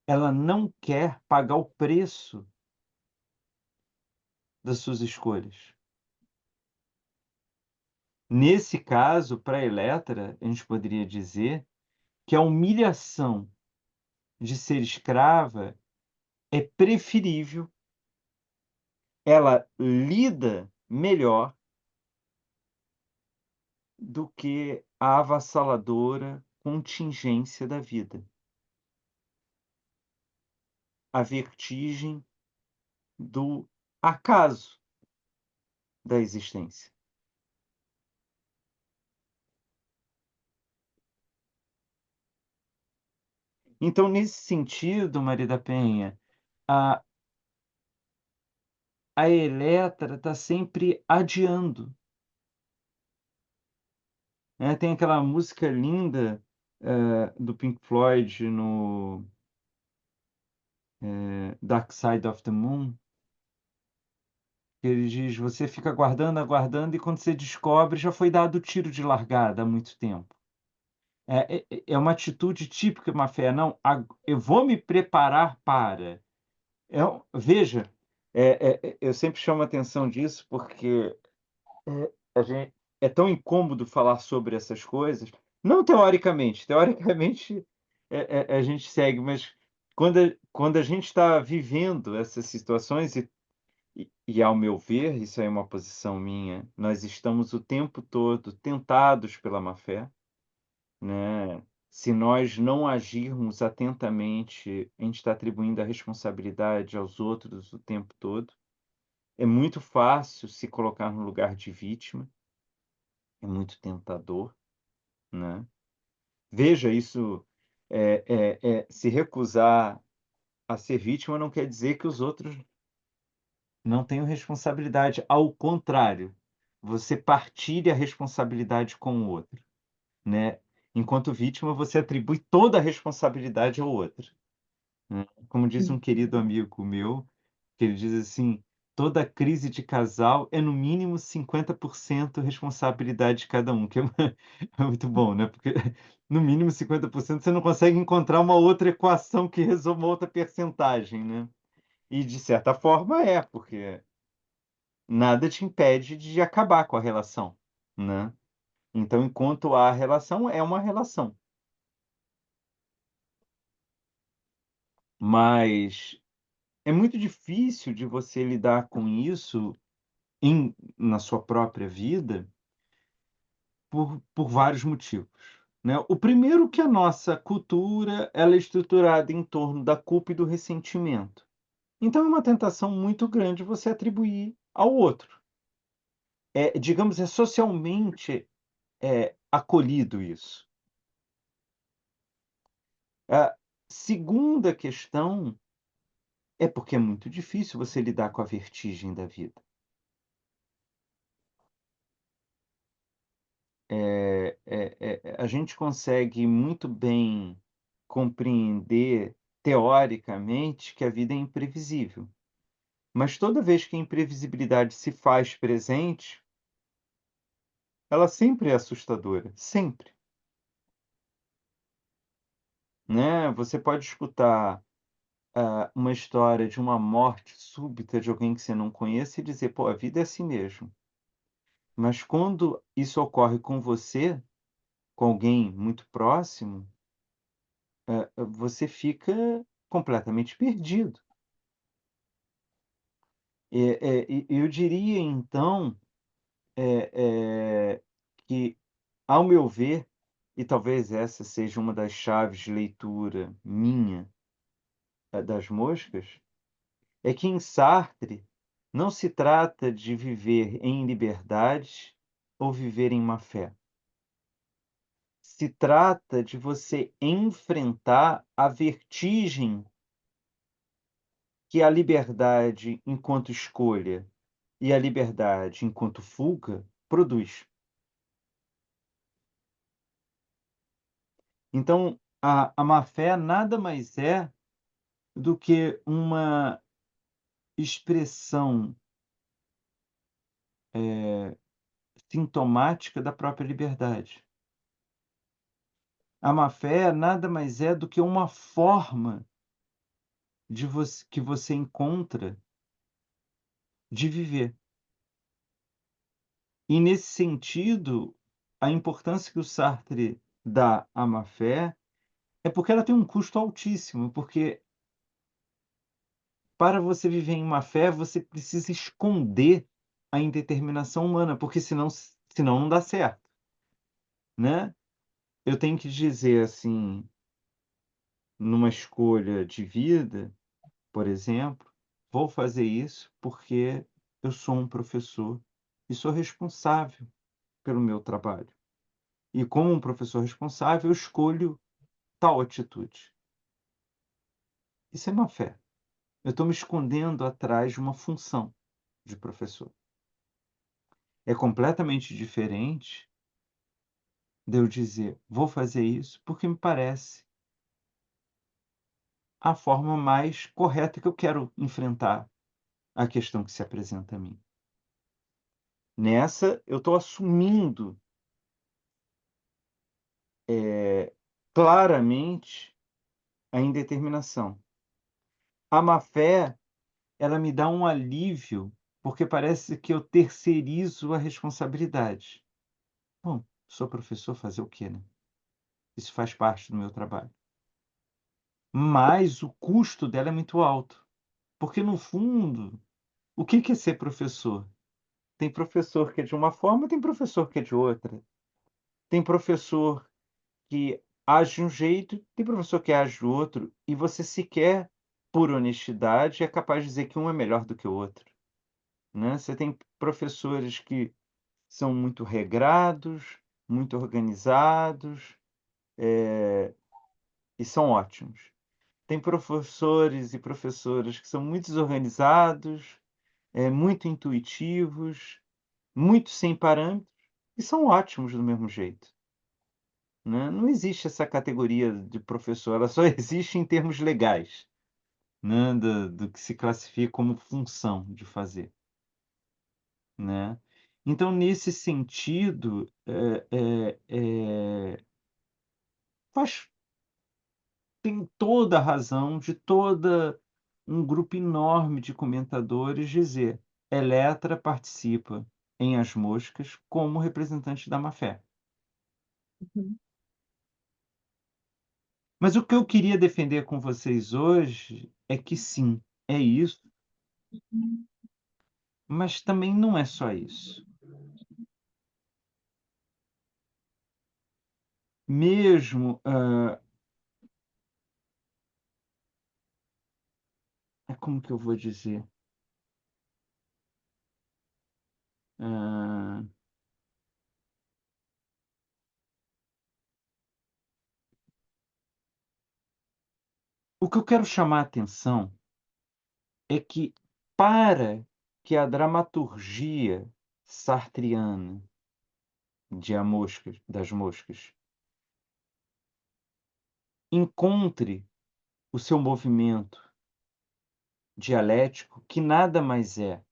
Ela não quer pagar o preço das suas escolhas". Nesse caso, para Eletra, a gente poderia dizer que a humilhação de ser escrava é preferível, ela lida melhor do que a avassaladora contingência da vida, a vertigem do acaso da existência. Então, nesse sentido, Maria da Penha, a a Eletra está sempre adiando, né. Tem aquela música linda, do Pink Floyd no, Dark Side of the Moon, que ele diz: "Você fica aguardando, aguardando e quando você descobre já foi dado o tiro de largada há muito tempo". É uma atitude típica de uma fé, não, eu vou me preparar para. Veja, eu sempre chamo a atenção disso, porque, a gente é tão incômodo falar sobre essas coisas, não teoricamente, a gente segue, mas quando a gente está vivendo essas situações e ao meu ver, isso é uma posição minha, nós estamos o tempo todo tentados pela má-fé, né. Se nós não agirmos atentamente, a gente está atribuindo a responsabilidade aos outros o tempo todo. É muito fácil se colocar no lugar de vítima, é muito tentador, né. Veja isso, se recusar a ser vítima não quer dizer que os outros não tenham responsabilidade, ao contrário, você partilha a responsabilidade com o outro, né. Enquanto vítima, você atribui toda a responsabilidade ao outro, né. Como diz um querido amigo meu, que ele diz assim: "Toda crise de casal é no mínimo 50% responsabilidade de cada um", que é é muito bom, né, porque no mínimo 50% você não consegue encontrar uma outra equação que resolva uma outra percentagem, né. E de certa forma porque nada te impede de acabar com a relação, né. Então enquanto há relação, é uma relação. Mas é muito difícil de você lidar com isso na sua própria vida, por vários motivos, né. O primeiro que a nossa cultura, ela é estruturada em torno da culpa e do ressentimento. Então é uma tentação muito grande você atribuir ao outro. Digamos, é socialmente acolhido isso. A segunda questão é porque é muito difícil você lidar com a vertigem da vida. A gente consegue muito bem compreender, teoricamente, que a vida é imprevisível. Mas toda vez que a imprevisibilidade se faz presente, ela sempre é assustadora, sempre, né. Você pode escutar, uma história de uma morte súbita de alguém que você não conhece e dizer: "Pô, a vida é assim mesmo". Mas quando isso ocorre com você, com alguém muito próximo, você fica completamente perdido. E eu diria então, eh eh, que, ao meu ver, e talvez essa seja uma das chaves de leitura minha, das moscas, é que em Sartre não se trata de viver em liberdade ou viver em má-fé. Se trata de você enfrentar a vertigem que a liberdade enquanto escolha e a liberdade enquanto fuga produz. Então, a má-fé nada mais é do que uma expressão, eh, sintomática da própria liberdade. A má-fé nada mais é do que uma forma de que você encontra de viver. E nesse sentido, a importância que o Sartre dá à má-fé é porque ela tem um custo altíssimo, porque para você viver em má-fé, você precisa esconder a indeterminação humana, porque senão não dá certo, né. Eu tenho que dizer, assim, numa escolha de vida, por exemplo, vou fazer isso porque eu sou um professor e sou responsável pelo meu trabalho. E como um professor responsável, eu escolho tal atitude. Isso é má-fé. Eu estou me escondendo atrás de uma função de professor. É completamente diferente de eu dizer: "Vou fazer isso porque me parece a forma mais correta que eu quero enfrentar a questão que se apresenta a mim". Nessa, eu estou assumindo, claramente a indeterminação. A má-fé, ela me dá um alívio, porque parece que eu terceirizo a responsabilidade. Bom, sou professor, fazer o quê, né? Isso faz parte do meu trabalho. Mas o custo dela é muito alto, porque no fundo, o que que é ser professor? Tem professor que é de uma forma, tem professor que é de outra. Tem professor que age de um jeito, tem professor que age do outro, e você sequer, por honestidade, é capaz de dizer que um é melhor do que o outro, né. Você tem professores que são muito regrados, muito organizados, e são ótimos. Tem professores e professoras que são muito desorganizados, muito intuitivos, muito sem parâmetros, e são ótimos do mesmo jeito, né. Não existe essa categoria de professor, ela só existe em termos legais, né, do que se classifica como função de fazer, né. Então, nesse sentido, faz tem toda a razão de toda um grupo enorme de comentadores dizer: "Eletra participa em As Moscas como representante da má-fé". Uhum. Mas o que eu queria defender com vocês hoje é que sim, é isso, mas também não é só isso. Mesmo, como que eu vou dizer? Ah, o que eu quero chamar a atenção é que, para que a dramaturgia sartriana das moscas encontre o seu movimento dialético, que nada mais é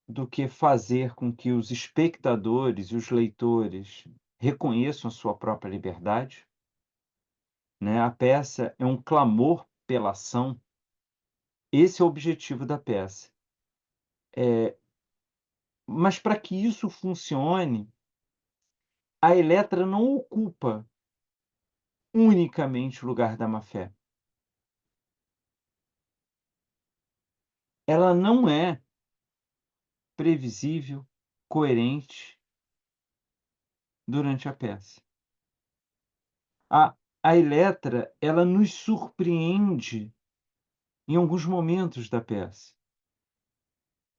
do que fazer com que os espectadores e os leitores reconheçam a sua própria liberdade, né? A peça é um clamor pela ação. Esse é o objetivo da peça. Mas para que isso funcione, a Eletra não ocupa unicamente o lugar da má-fé. Ela não é previsível, coerente durante a peça. A Eletra, ela nos surpreende em alguns momentos da peça,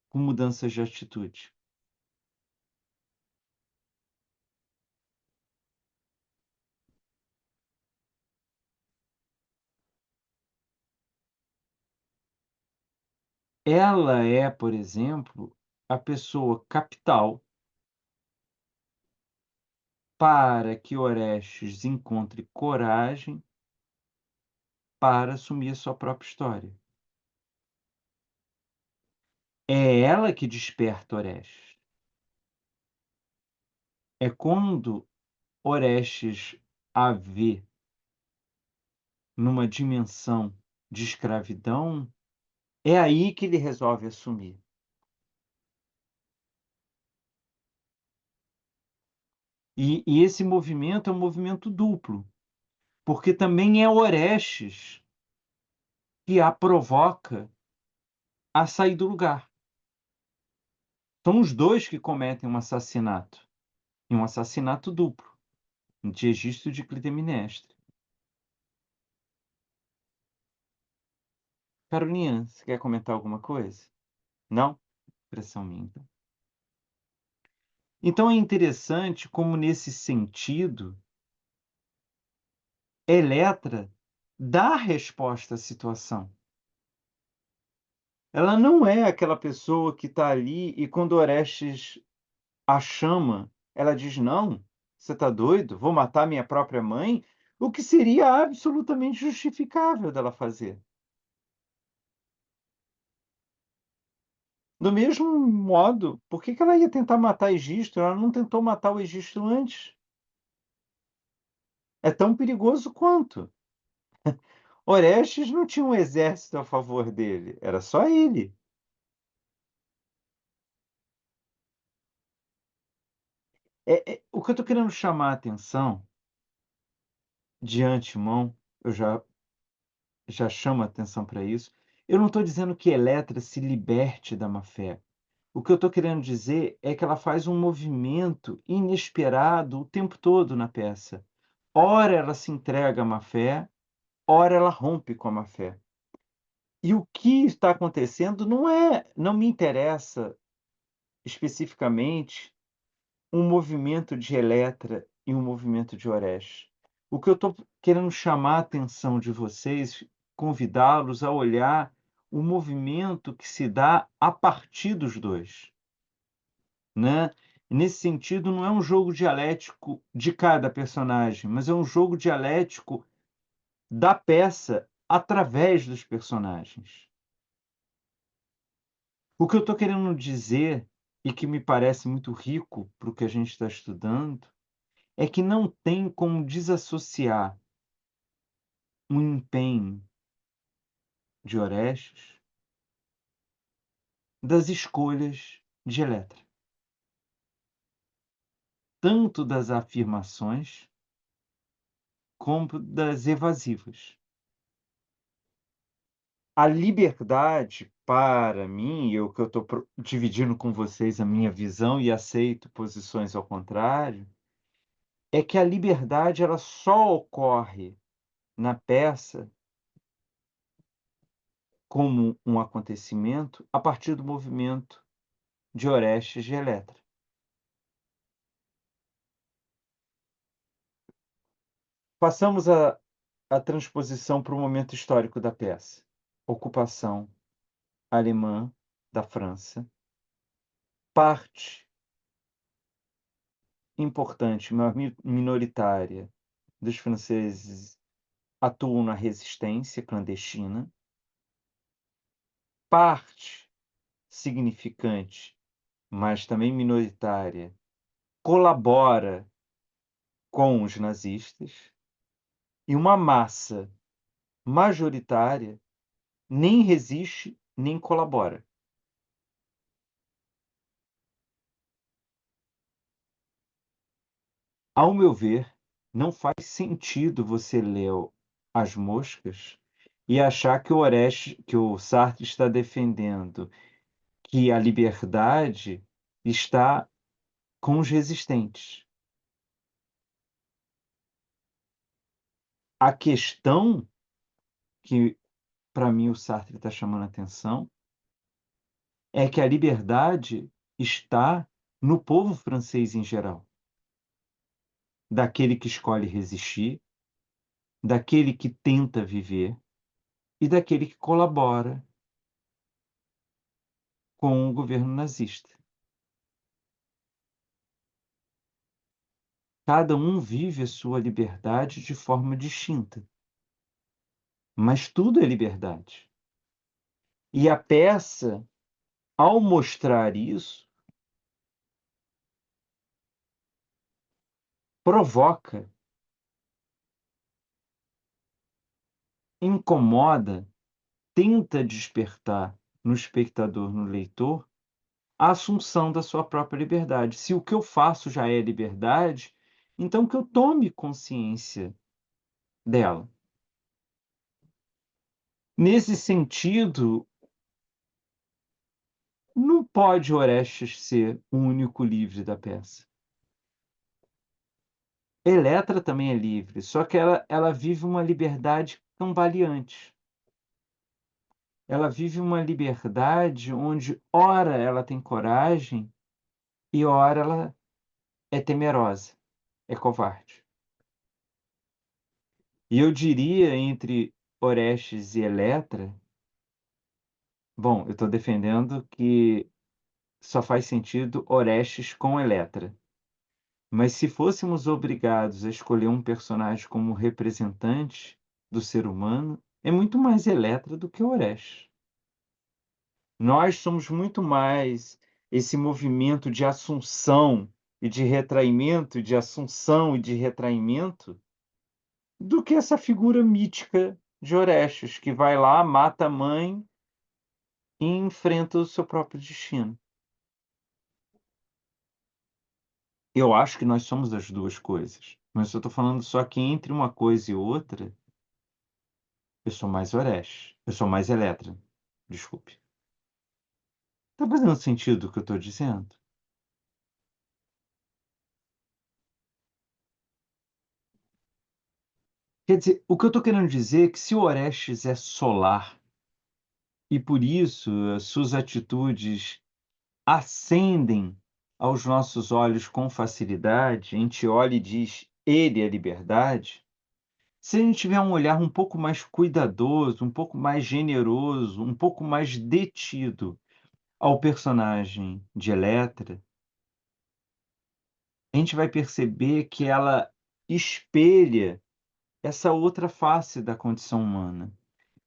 com mudanças de atitude. Ela é, por exemplo, a pessoa capital para que Orestes encontre coragem para assumir a sua própria história. É ela que desperta Orestes. É quando Orestes a vê numa dimensão de escravidão, é aí que ele resolve assumir. E esse movimento é um movimento duplo, porque também é Orestes que a provoca a sair do lugar. São os dois que cometem um assassinato, e um assassinato duplo, de Egisto e de Clitemnestra. Carolinha, você quer comentar alguma coisa? Não? Impressão minha, então. Então é interessante como, nesse sentido, Eletra dá resposta à situação. Ela não é aquela pessoa que está ali e, quando Orestes a chama, ela diz: "Não, você está doido? Vou matar minha própria mãe", o que seria absolutamente justificável dela fazer. Do mesmo modo, por que que ela ia tentar matar Egisto? Ela não tentou matar o Egisto antes. É tão perigoso quanto. Orestes não tinha um exército a favor dele, era só ele. O que eu estou querendo chamar a atenção, de antemão, eu já chamo a atenção para isso, eu não estou dizendo que Eletra se liberte da má-fé. O que eu estou querendo dizer é que ela faz um movimento inesperado o tempo todo na peça. Ora ela se entrega à má-fé, ora ela rompe com a má-fé. E o que está acontecendo não me interessa especificamente um movimento de Eletra e um movimento de Orestes. O que eu estou querendo chamar a atenção de vocês, convidá-los a olhar o movimento que se dá a partir dos dois, né? Nesse sentido, não é um jogo dialético de cada personagem, mas é um jogo dialético da peça através dos personagens. O que eu estou querendo dizer, e que me parece muito rico para o que a gente está estudando, é que não tem como desassociar um empenho de Orestes das escolhas de Eletra, tanto das afirmações como das evasivas. A liberdade, para mim, e o que eu estou dividindo com vocês a minha visão e aceito posições ao contrário, é que a liberdade ela só ocorre na peça como um acontecimento a partir do movimento de Orestes e Eletra. Passamos a transposição para o momento histórico da peça. Ocupação alemã da França. Parte importante, mas minoritária, dos franceses atuam na resistência clandestina. Parte significante, mas também minoritária, colabora com os nazistas. E uma massa majoritária nem resiste, nem colabora. Ao meu ver, não faz sentido você ler As Moscas e achar que o Sartre está defendendo que a liberdade está com os resistentes. A questão que, para mim, o Sartre está chamando a atenção é que a liberdade está no povo francês em geral. Daquele que escolhe resistir, daquele que tenta viver e daquele que colabora com o governo nazista. Cada um vive a sua liberdade de forma distinta, mas tudo é liberdade. E a peça, ao mostrar isso, provoca, incomoda, tenta despertar no espectador, no leitor, a assunção da sua própria liberdade. Se o que eu faço já é liberdade, então que eu tome consciência dela. Nesse sentido, não pode Orestes ser o único livre da peça. Eletra também é livre, só que ela vive uma liberdade cambaleante. Ela vive uma liberdade onde, ora, ela tem coragem e, ora, ela é temerosa, é covarde. E eu diria, entre Orestes e Eletra, bom, eu estou defendendo que só faz sentido Orestes com Eletra. Mas se fôssemos obrigados a escolher um personagem como representante do ser humano, é muito mais Eletra do que Orestes. Nós somos muito mais esse movimento de assunção e de retraimento, de assunção e de retraimento, do que essa figura mítica de Orestes, que vai lá, mata a mãe e enfrenta o seu próprio destino. Eu acho que nós somos as duas coisas, mas eu estou falando só que entre uma coisa e outra, eu sou mais Orestes, eu sou mais Eletra, desculpe. Está fazendo sentido o que eu estou dizendo? Quer dizer, o que eu estou querendo dizer é que se o Orestes é solar, e por isso as suas atitudes ascendem aos nossos olhos com facilidade, a gente olha e diz, ele é liberdade. Se a gente tiver um olhar um pouco mais cuidadoso, um pouco mais generoso, um pouco mais detido ao personagem de Eletra, a gente vai perceber que ela espelha essa outra face da condição humana.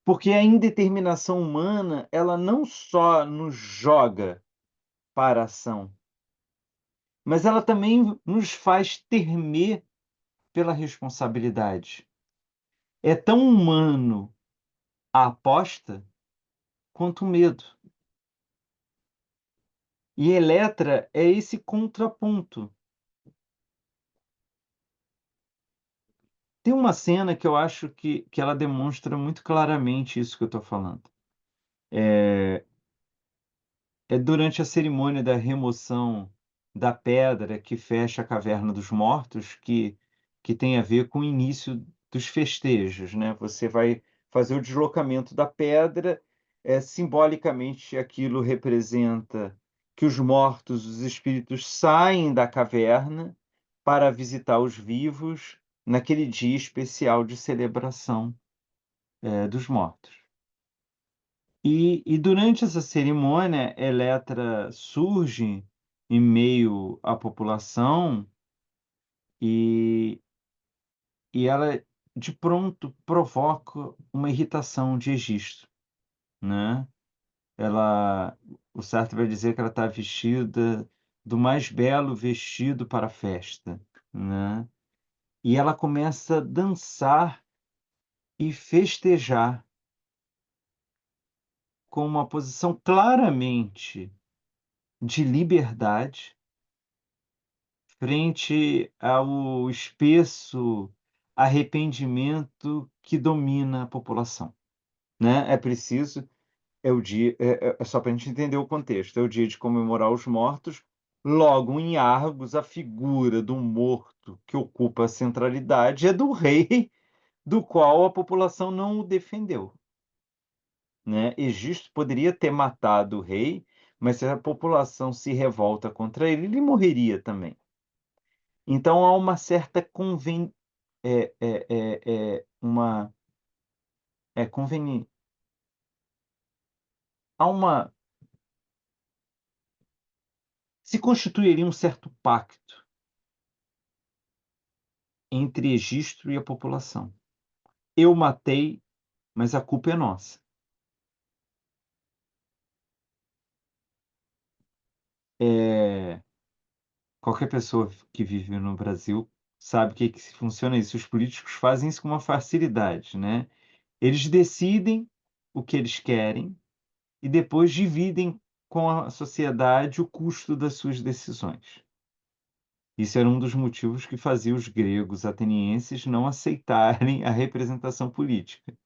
Porque a indeterminação humana, ela não só nos joga para a ação, mas ela também nos faz temer pela responsabilidade. É tão humano a aposta quanto o medo. E Eletra é esse contraponto. Tem uma cena que eu acho que ela demonstra muito claramente isso que eu estou falando. É durante a cerimônia da remoção da pedra que fecha a Caverna dos Mortos, que tem a ver com o início dos festejos, né? Você vai fazer o deslocamento da pedra simbolicamente aquilo representa que os mortos, os espíritos saem da caverna para visitar os vivos naquele dia especial de celebração, dos mortos. E durante essa cerimônia, Eletra surge em meio à população e ela, de pronto, provoca uma irritação de Egisto, né. O Sartre vai dizer que ela está vestida do mais belo vestido para a festa, né. E ela começa a dançar e festejar com uma posição claramente de liberdade frente ao espesso arrependimento que domina a população, né. É preciso É o dia é só para a gente entender o contexto, é o dia de comemorar os mortos, logo em Argos a figura do morto que ocupa a centralidade é do rei, do qual a população não o defendeu, né. Egisto poderia ter matado o rei, mas se a população se revolta contra ele, ele morreria também. Então há uma certa uma conveni há uma se constituiria um certo pacto entre Egisto e a população. Eu matei, mas a culpa é nossa. Eh, Qualquer pessoa que vive no Brasil sabe que funciona isso. Os políticos fazem isso com uma facilidade, né. Eles decidem o que eles querem e depois dividem com a sociedade o custo das suas decisões. Isso era um dos motivos que fazia os gregos atenienses não aceitarem a representação política,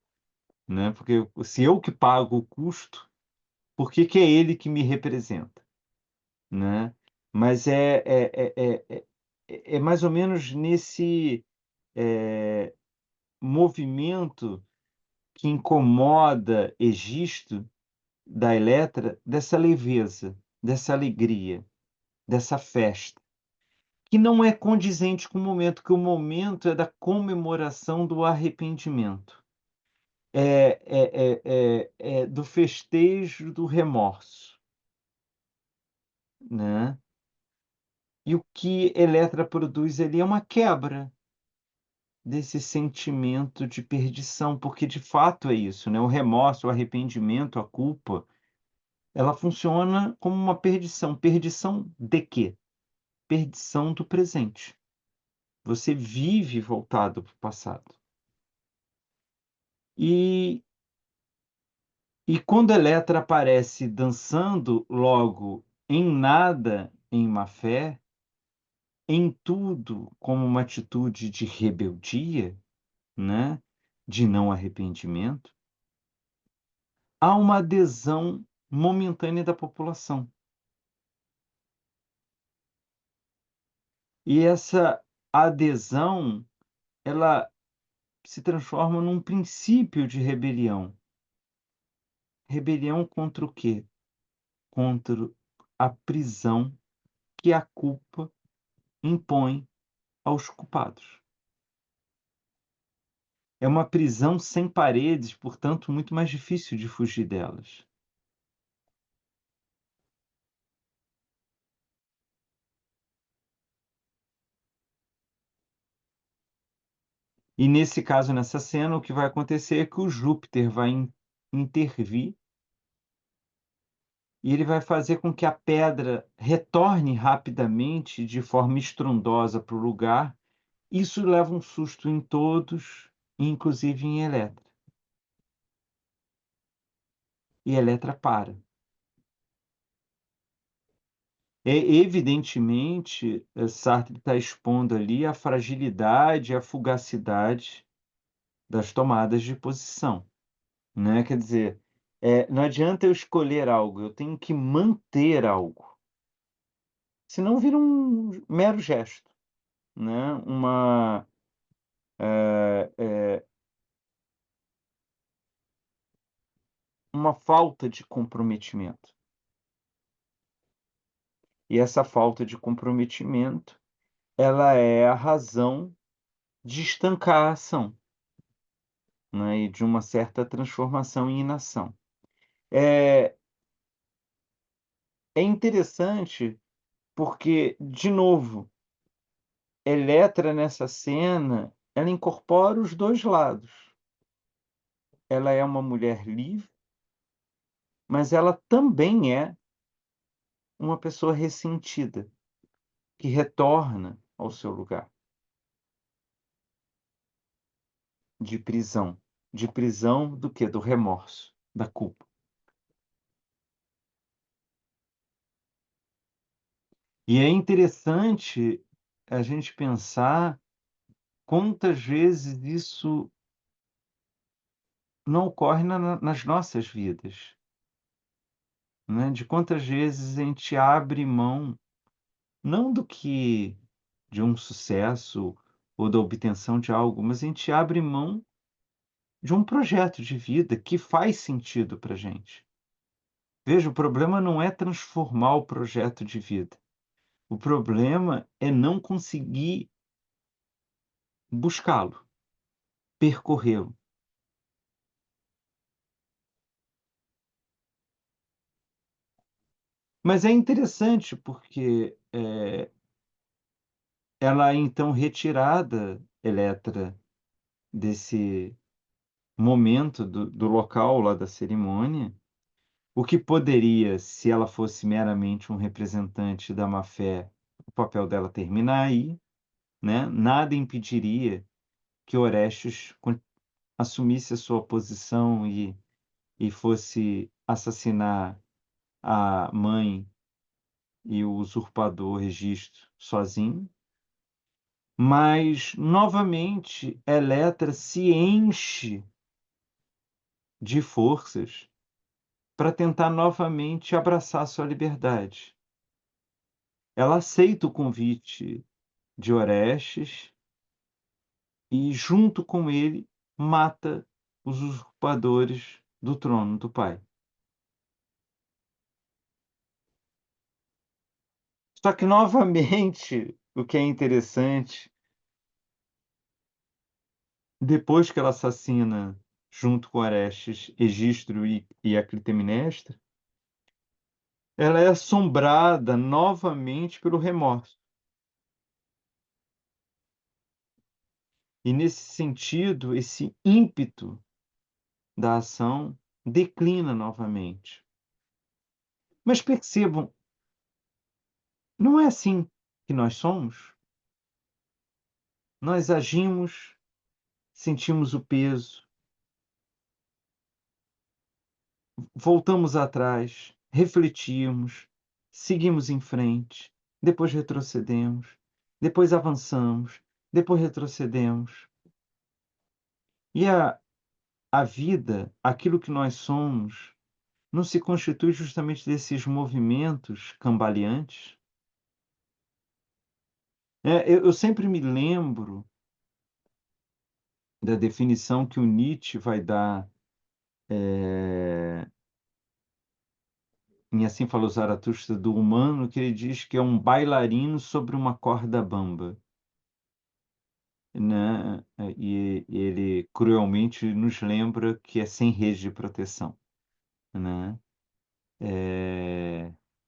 né, porque se eu que pago o custo, por que que é ele que me representa, né? Mas é mais ou menos nesse, eh, movimento que incomoda Egisto, da Eletra, dessa leveza, dessa alegria, dessa festa, que não é condizente com o momento, que o momento é da comemoração do arrependimento, do festejo do remorso, né. E o que Eletra produz ali é uma quebra desse sentimento de perdição, porque de fato é isso, né, o remorso, o arrependimento, a culpa, ela funciona como uma perdição. Perdição de quê? Perdição do presente. Você vive voltado para o passado. E quando Eletra aparece dançando logo em nada, em má fé, em tudo como uma atitude de rebeldia, né, de não arrependimento, há uma adesão momentânea da população. E essa adesão, ela se transforma num princípio de rebelião. Rebelião contra o quê? Contra a prisão que a culpa impõe aos culpados. É uma prisão sem paredes, portanto, muito mais difícil de fugir delas. E nesse caso, nessa cena, o que vai acontecer é que o Júpiter vai intervir e ele vai fazer com que a pedra retorne rapidamente, de forma estrondosa, para o lugar. Isso leva um susto em todos, inclusive em Eletra. E Eletra para. Evidentemente, Sartre está expondo ali a fragilidade e a fugacidade das tomadas de posição, né, quer dizer, não adianta eu escolher algo, eu tenho que manter algo, senão vira um mero gesto, né, uma falta de comprometimento. E essa falta de comprometimento, ela é a razão de estancar a ação, né, e de uma certa transformação em inação. É é interessante porque, de novo, Eletra nessa cena, ela incorpora os 2 lados. Ela é uma mulher livre, mas ela também é uma pessoa ressentida, que retorna ao seu lugar de prisão. De prisão do quê? Do remorso, da culpa. E é interessante a gente pensar quantas vezes isso não ocorre nas nossas vidas, né, de quantas vezes a gente abre mão, não do que de um sucesso ou da obtenção de algo, mas a gente abre mão de um projeto de vida que faz sentido para gente. Veja, o problema não é transformar o projeto de vida, o problema é não conseguir buscá-lo, percorrê-lo. Mas é interessante porque, ela é então retirada, Eletra, desse momento do local lá da cerimônia, o que poderia, se ela fosse meramente um representante da má-fé, o papel dela terminar aí, né, nada impediria que Orestes assumisse a sua posição e fosse assassinar a mãe e o usurpador Egisto sozinho. Mas, novamente, Eletra se enche de forças para tentar novamente abraçar sua liberdade. Ela aceita o convite de Orestes e, junto com ele, mata os usurpadores do trono do pai. Só que, novamente, o que é interessante, depois que ela assassina, junto com Orestes, Egistro e a Clitemnestra, ela é assombrada novamente pelo remorso. E, nesse sentido, esse ímpeto da ação declina novamente. Mas percebam, não é assim que nós somos? Nós agimos, sentimos o peso, voltamos atrás, refletimos, seguimos em frente, depois retrocedemos, depois avançamos, depois retrocedemos. E a vida, aquilo que nós somos, não se constitui justamente desses movimentos cambaleantes? Eu sempre me lembro da definição que o Nietzsche vai dar, em Assim Falou Zaratustra, do humano, que ele diz que é um bailarino sobre uma corda bamba, né? E ele cruelmente nos lembra que é sem rede de proteção, né?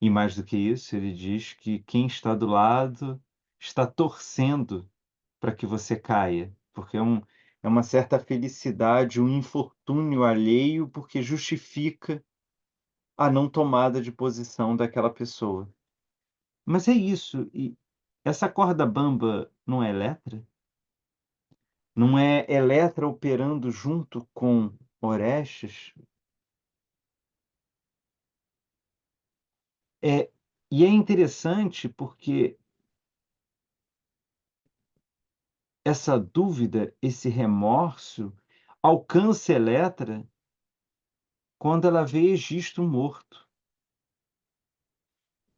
E mais do que isso, ele diz que quem está do lado está torcendo para que você caia, porque é uma certa felicidade, um infortúnio alheio, porque justifica a não tomada de posição daquela pessoa. Mas é isso, e essa corda bamba não é Eletra? Não é Eletra operando junto com Orestes? É, e é interessante porque essa dúvida, esse remorso, alcança Eletra quando ela vê Egisto morto.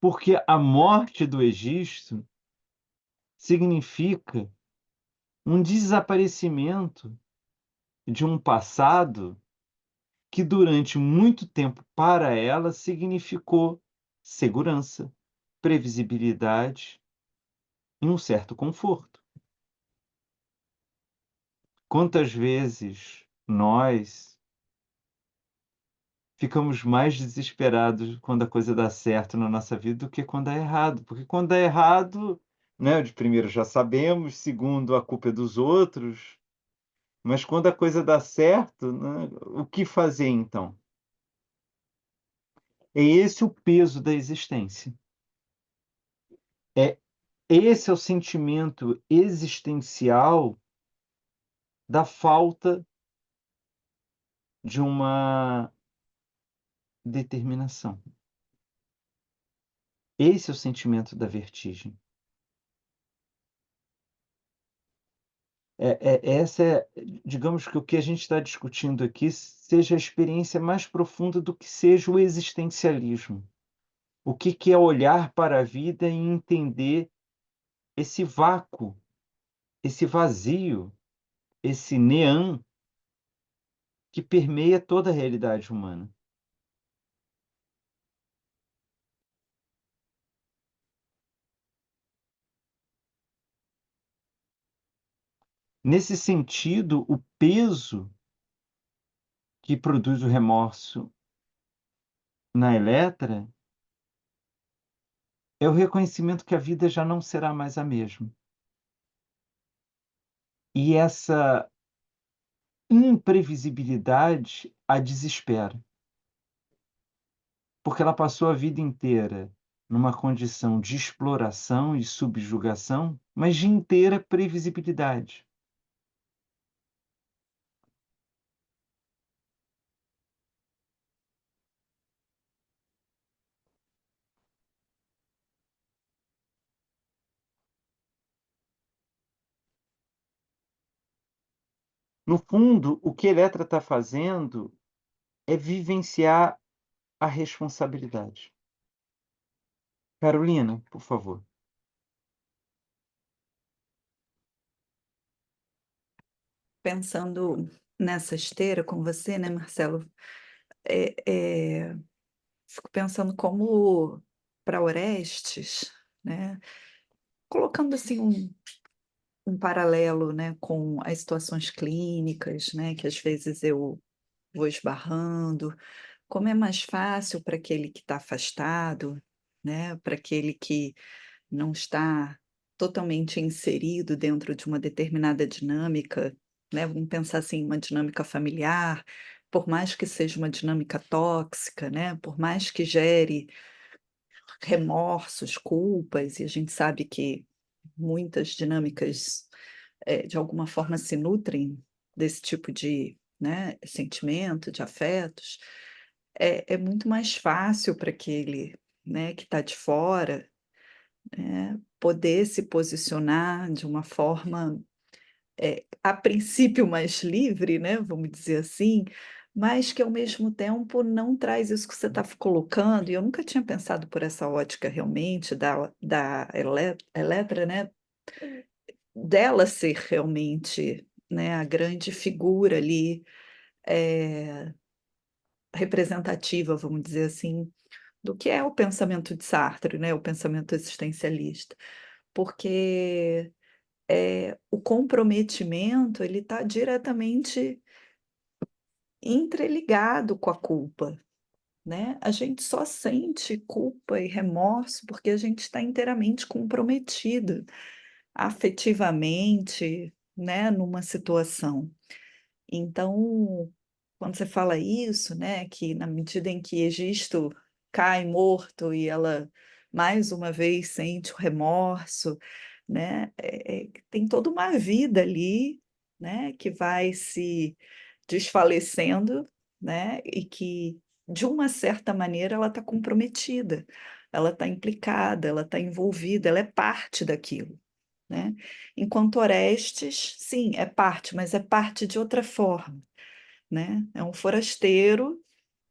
Porque a morte do Egisto significa um desaparecimento de um passado que durante muito tempo para ela significou segurança, previsibilidade e um certo conforto. Quantas vezes nós ficamos mais desesperados quando a coisa dá certo na nossa vida do que quando dá errado? Porque quando dá errado, né, de primeiro já sabemos, segundo a culpa é dos outros, mas quando a coisa dá certo, né, o que fazer então? É esse o peso da existência. É esse é o sentimento existencial da falta de uma determinação. Esse é o sentimento da vertigem. Essa é, digamos que o que a gente está discutindo aqui seja a experiência mais profunda do que seja o existencialismo. O que é olhar para a vida e entender esse vácuo, esse vazio, esse neant que permeia toda a realidade humana. Nesse sentido, o peso que produz o remorso na Eletra é o reconhecimento que a vida já não será mais a mesma. E essa imprevisibilidade a desespera, porque ela passou a vida inteira numa condição de exploração e subjugação, mas de inteira previsibilidade. No fundo, o que Eletra está fazendo é vivenciar a responsabilidade. Carolina, por favor. Pensando nessa esteira com você, né, Marcelo? É, é, Fico pensando como para Orestes, né? Colocando assim um paralelo, né, com as situações clínicas, né, que às vezes eu vou esbarrando, como é mais fácil para aquele que está afastado, né, para aquele que não está totalmente inserido dentro de uma determinada dinâmica, né, vamos pensar assim, uma dinâmica familiar, por mais que seja uma dinâmica tóxica, né, por mais que gere remorsos, culpas, e a gente sabe que muitas dinâmicas, de alguma forma se nutrem desse tipo de, né, sentimento, de afetos, é muito mais fácil para aquele, né, que está de fora, né, poder se posicionar de uma forma, a princípio mais livre, né, vamos dizer assim, mas que ao mesmo tempo não traz isso que você está colocando, e eu nunca tinha pensado por essa ótica realmente da Eletra, né, dela ser realmente, né, a grande figura ali, eh, representativa, vamos dizer assim, do que é o pensamento de Sartre, né, o pensamento existencialista. Porque, o comprometimento, ele está diretamente entreligado com a culpa, né. A gente só sente culpa e remorso porque a gente está inteiramente comprometido afetivamente, né, numa situação. Então, quando você fala isso, né, que na medida em que Egisto cai morto e ela mais uma vez sente o remorso, né, tem toda uma vida ali, né, que vai se desfalecendo, né, e que de uma certa maneira ela está comprometida, ela está implicada, ela está envolvida, ela é parte daquilo, né. Enquanto Orestes, sim, é parte, mas é parte de outra forma, né, é um forasteiro,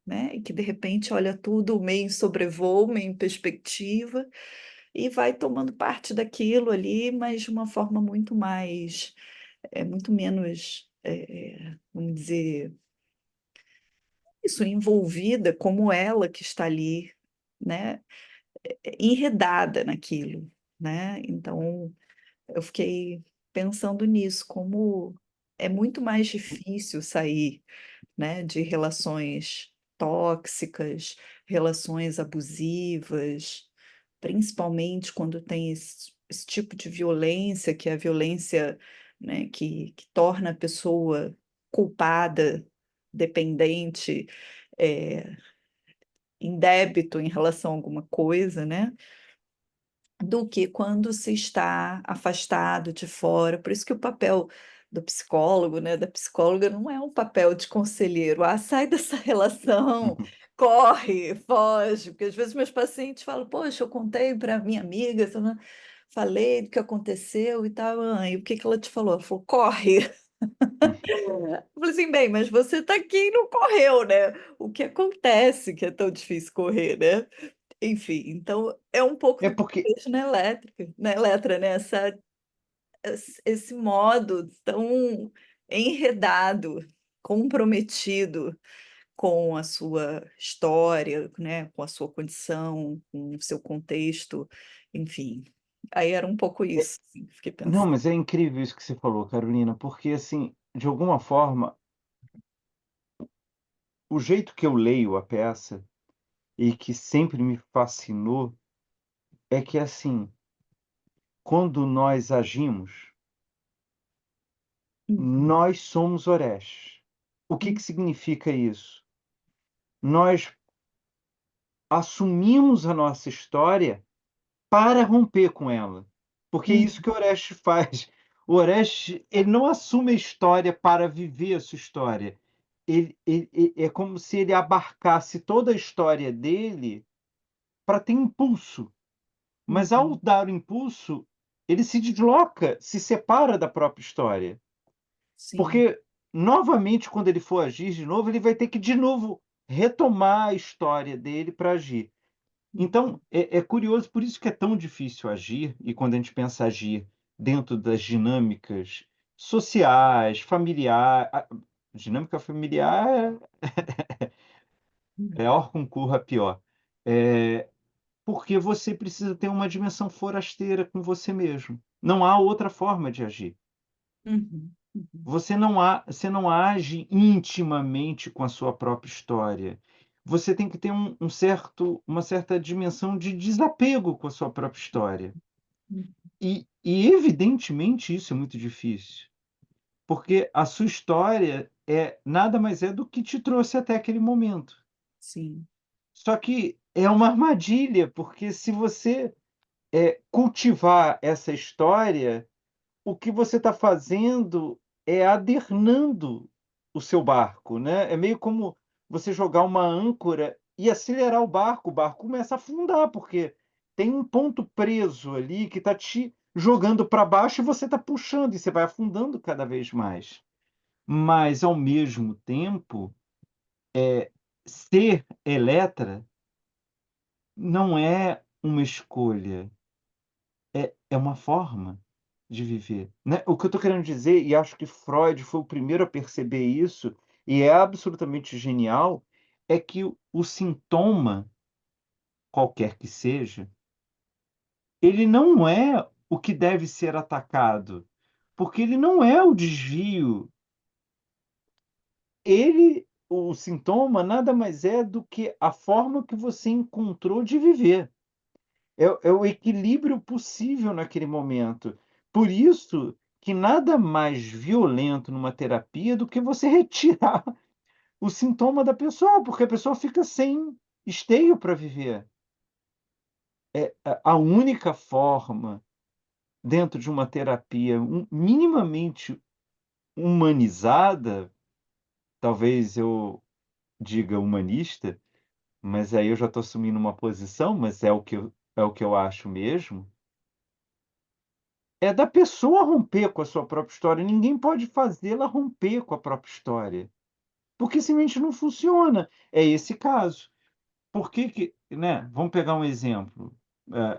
né, e que de repente olha tudo meio em sobrevoo, meio em perspectiva, e vai tomando parte daquilo ali, mas de uma forma muito mais, muito menos, vamos dizer, isso, envolvida como ela que está ali, né, enredada naquilo, né? Então, eu fiquei pensando nisso, como é muito mais difícil sair, né, de relações tóxicas, relações abusivas, principalmente quando tem esse tipo de violência, que é a violência, né, que torna a pessoa culpada, dependente, é, em débito em relação a alguma coisa, né? Do que quando se está afastado de fora. Por isso que o papel do psicólogo, né, da psicóloga, não é um papel de conselheiro. Ah, sai dessa relação, corre, foge. Porque às vezes meus pacientes falam, poxa, eu contei para minha amiga, falei do que aconteceu e tal. Ah, e o que que ela te falou? Ela falou, corre. Eu falei assim, bem, mas você está aqui e não correu, né? O que acontece que é tão difícil correr, né? Enfim, então é um pouco É do que porque eu vejo na elétrica, na Eletra, né? Esse modo tão enredado, comprometido com a sua história, né? Com a sua condição, com o seu contexto, enfim. Aí era um pouco é isso, assim, que fiquei não, pensando. mas é incrível isso que você falou, Carolina, porque, assim, de alguma forma, o jeito que eu leio a peça e que sempre me fascinou é que, assim, quando nós agimos, Uhum, nós somos Orestes. O que uhum, que significa isso? Nós assumimos a nossa história para romper com ela, porque é uhum, isso que o Orestes faz. O Orestes, ele não assume a história para viver a sua história. É como se ele abarcasse toda a história dele para ter impulso. Mas ao uhum. dar o impulso, ele se desloca, se separa da própria história. Sim. Porque, novamente, quando ele for agir de novo, ele vai ter que, de novo, retomar a história dele para agir. Uhum, Então, é curioso, por isso que é tão difícil agir, e quando a gente pensa agir dentro das dinâmicas sociais, familiar, dinâmica familiar é uhum, hors concurso a pior. É, porque você precisa ter uma dimensão forasteira com você mesmo. Não há outra forma de agir. uhum, uhum. Você não age intimamente com a sua própria história. Você tem que ter uma certa dimensão de desapego com a sua própria história. Uhum. E evidentemente isso é muito difícil, porque a sua história nada mais é do que te trouxe até aquele momento. Sim. Só que é uma armadilha, porque se você cultivar essa história, o que você está fazendo é adernando o seu barco, né? É meio como você jogar uma âncora e acelerar o barco começa a afundar, porque tem um ponto preso ali que está te jogando para baixo e você está puxando, e você vai afundando cada vez mais. Mas, ao mesmo tempo, ser Eletra não é uma escolha, é uma forma de viver, né. O que eu estou querendo dizer, e acho que Freud foi o primeiro a perceber isso, e é absolutamente genial, é que o sintoma, qualquer que seja, ele não é o que deve ser atacado, porque ele não é o desvio, o sintoma nada mais é do que a forma que você encontrou de viver. É o equilíbrio possível naquele momento. Por isso que nada mais violento numa terapia do que você retirar o sintoma da pessoa, porque a pessoa fica sem esteio para viver. A única forma, dentro de uma terapia minimamente humanizada, talvez eu diga humanista, mas aí eu já estou assumindo uma posição, mas é o que eu acho mesmo. É da pessoa romper com a sua própria história, ninguém pode fazê-la romper com a própria história, porque simplesmente não funciona. É esse caso. Por que que, né, vamos pegar um exemplo,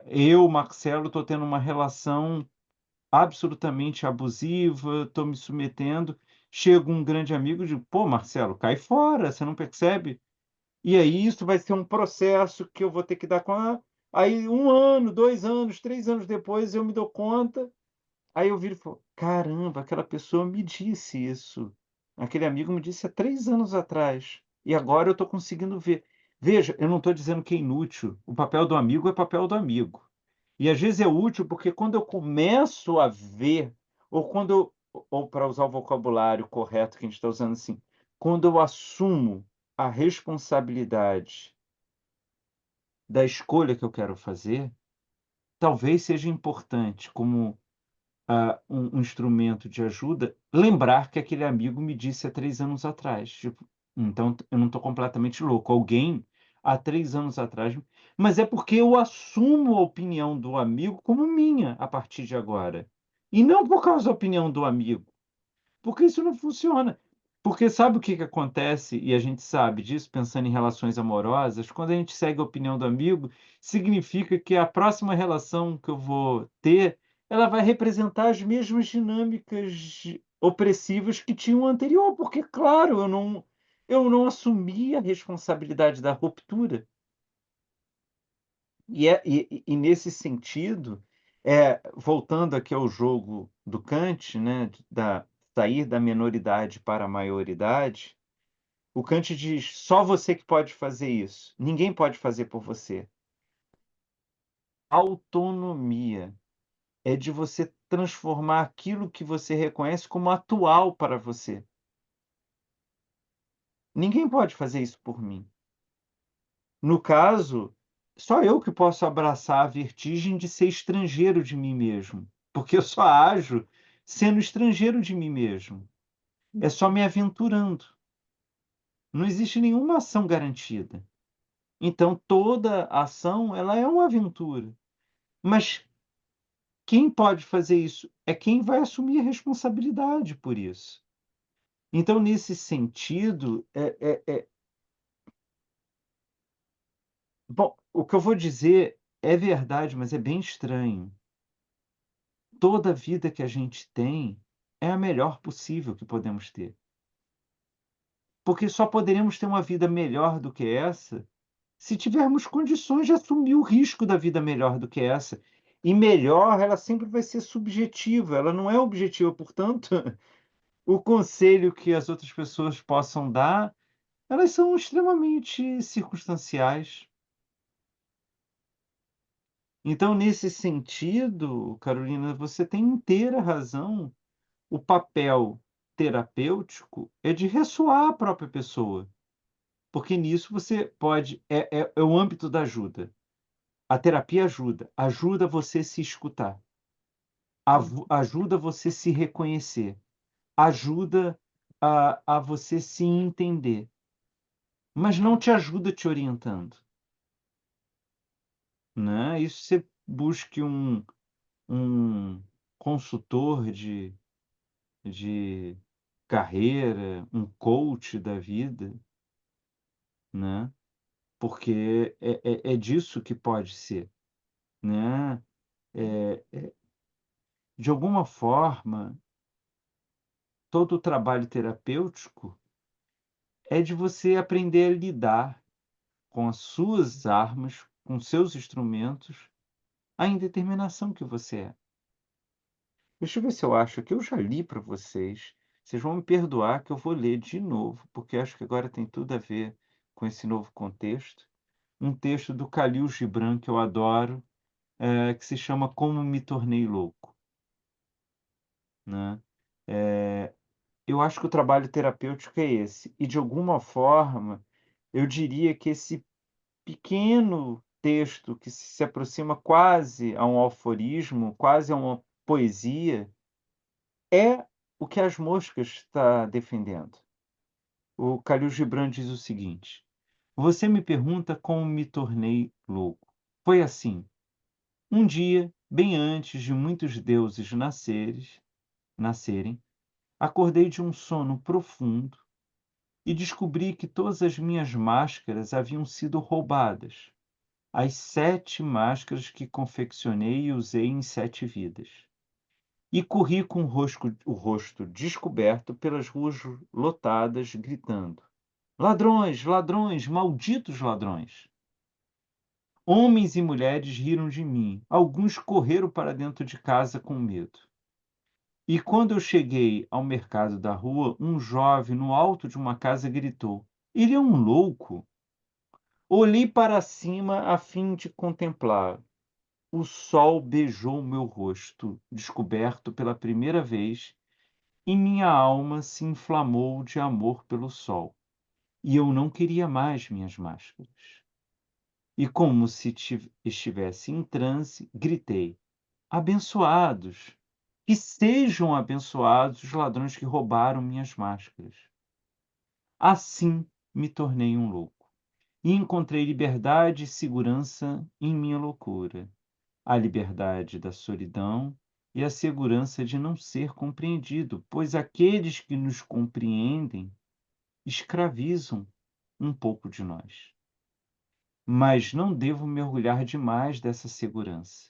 eu, Marcelo, estou tendo uma relação absolutamente abusiva, estou me submetendo, chega um grande amigo e diz: pô, Marcelo, cai fora, você não percebe? E aí isso vai ser um processo que eu vou ter que dar com a. Aí 1 ano, 2 anos, 3 anos depois eu me dou conta. Aí eu viro e falo: caramba, aquela pessoa me disse isso. Aquele amigo me disse há 3 anos atrás. E agora eu estou conseguindo ver. Veja, eu não estou dizendo que é inútil. O papel do amigo é papel do amigo. E às vezes é útil porque quando eu começo a ver, ou quando ou para usar o vocabulário correto que a gente está usando assim, quando eu assumo a responsabilidade da escolha que eu quero fazer, talvez seja importante, como um instrumento de ajuda, lembrar que aquele amigo me disse há 3 anos atrás. Tipo, então eu não estou completamente louco. Alguém há 3 anos atrás, mas é porque eu assumo a opinião do amigo como minha a partir de agora. E não por causa da opinião do amigo. Porque isso não funciona. Porque sabe o que que acontece, e a gente sabe disso pensando em relações amorosas, quando a gente segue a opinião do amigo, significa que a próxima relação que eu vou ter, ela vai representar as mesmas dinâmicas opressivas que tinham anterior, porque, claro, eu não assumi a responsabilidade da ruptura. E nesse sentido, voltando aqui ao jogo do Kant, né, da sair da menoridade para a maioridade, o Kant diz: só você que pode fazer isso, ninguém pode fazer por você. Autonomia é de você transformar aquilo que você reconhece como atual para você. Ninguém pode fazer isso por mim. No caso, só eu que posso abraçar a vertigem de ser estrangeiro de mim mesmo, porque eu só ajo sendo estrangeiro de mim mesmo. É só me aventurando. Não existe nenhuma ação garantida. Então toda ação, ela é uma aventura. Mas quem pode fazer isso é quem vai assumir a responsabilidade por isso. Então, nesse sentido, bom, o que eu vou dizer é verdade, mas é bem estranho. Toda vida que a gente tem é a melhor possível que podemos ter. Porque só poderemos ter uma vida melhor do que essa se tivermos condições de assumir o risco da vida melhor do que essa. E melhor, ela sempre vai ser subjetiva, ela não é objetiva. Portanto, o conselho que as outras pessoas possam dar, elas são extremamente circunstanciais. Então, nesse sentido, Carolina, você tem inteira razão. O papel terapêutico é de ressoar a própria pessoa, porque nisso você pode é o âmbito da ajuda. A terapia ajuda você a se escutar, ajuda você se reconhecer, ajuda a você se entender, mas não te ajuda te orientando, né. Isso você busque um consultor de carreira, um coach da vida, né. Porque é disso que pode ser, né. De alguma forma, todo o trabalho terapêutico é de você aprender a lidar com as suas armas, com seus instrumentos, a indeterminação que você é. Deixa eu ver se eu acho aqui, eu já li para vocês, vocês vão me perdoar que eu vou ler de novo, porque acho que agora tem tudo a ver com esse novo contexto. Um texto do Khalil Gibran que eu adoro, que se chama Como Me Tornei Louco, né. Eu acho que o trabalho terapêutico é esse, e de alguma forma, eu diria que esse pequeno texto que se aproxima quase a um aforismo, quase a uma poesia, é o que As Moscas está defendendo. O Khalil Gibran diz o seguinte: "Você me pergunta como me tornei louco. Foi assim, um dia, bem antes de muitos deuses nascerem, acordei de um sono profundo e descobri que todas as minhas máscaras haviam sido roubadas, as 7 máscaras que confeccionei e usei em 7 vidas. e corri com o rosto descoberto pelas ruas lotadas, gritando: Ladrões, ladrões, malditos ladrões! Homens e mulheres riram de mim. Alguns correram para dentro de casa com medo. E quando eu cheguei ao mercado da rua, um jovem no alto de uma casa gritou: Ele é um louco! Olhei para cima a fim de contemplar. O sol beijou meu rosto, descoberto pela primeira vez, e minha alma se inflamou de amor pelo sol. E eu não queria mais minhas máscaras. E como se estivesse em transe, gritei: Abençoados! Que sejam abençoados os ladrões que roubaram minhas máscaras. Assim me tornei um louco. E encontrei liberdade e segurança em minha loucura. A liberdade da solidão e a segurança de não ser compreendido, pois aqueles que nos compreendem escravizam um pouco de nós. Mas não devo me orgulhar demais dessa segurança.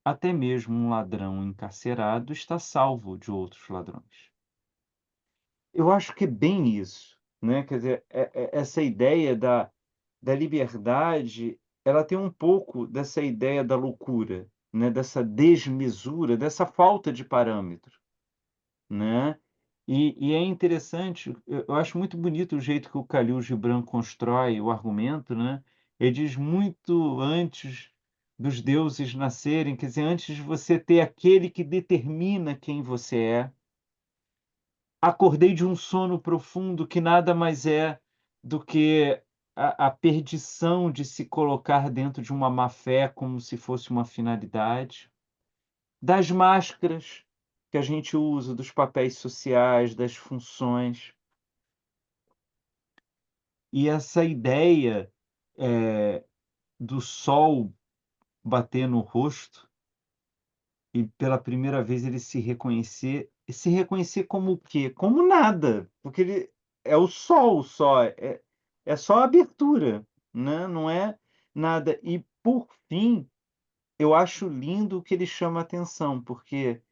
Até mesmo um ladrão encarcerado está salvo de outros ladrões. Eu acho que é bem isso, né? Quer dizer, essa ideia da liberdade, ela tem um pouco dessa ideia da loucura, né? Dessa desmesura, dessa falta de parâmetro, né? E é interessante, eu acho muito bonito o jeito que o Khalil Gibran constrói o argumento, né? Ele diz muito antes dos deuses nascerem, quer dizer, antes de você ter aquele que determina quem você é. Acordei de um sono profundo que nada mais é do que a perdição de se colocar dentro de uma má-fé como se fosse uma finalidade. Das máscaras que a gente usa, dos papéis sociais, das funções. E essa ideia, do sol bater no rosto e pela primeira vez ele se reconhecer como o quê? Como nada, porque ele é o sol só, é só a abertura, né, não é nada. E, por fim, eu acho lindo o que ele chama atenção, porque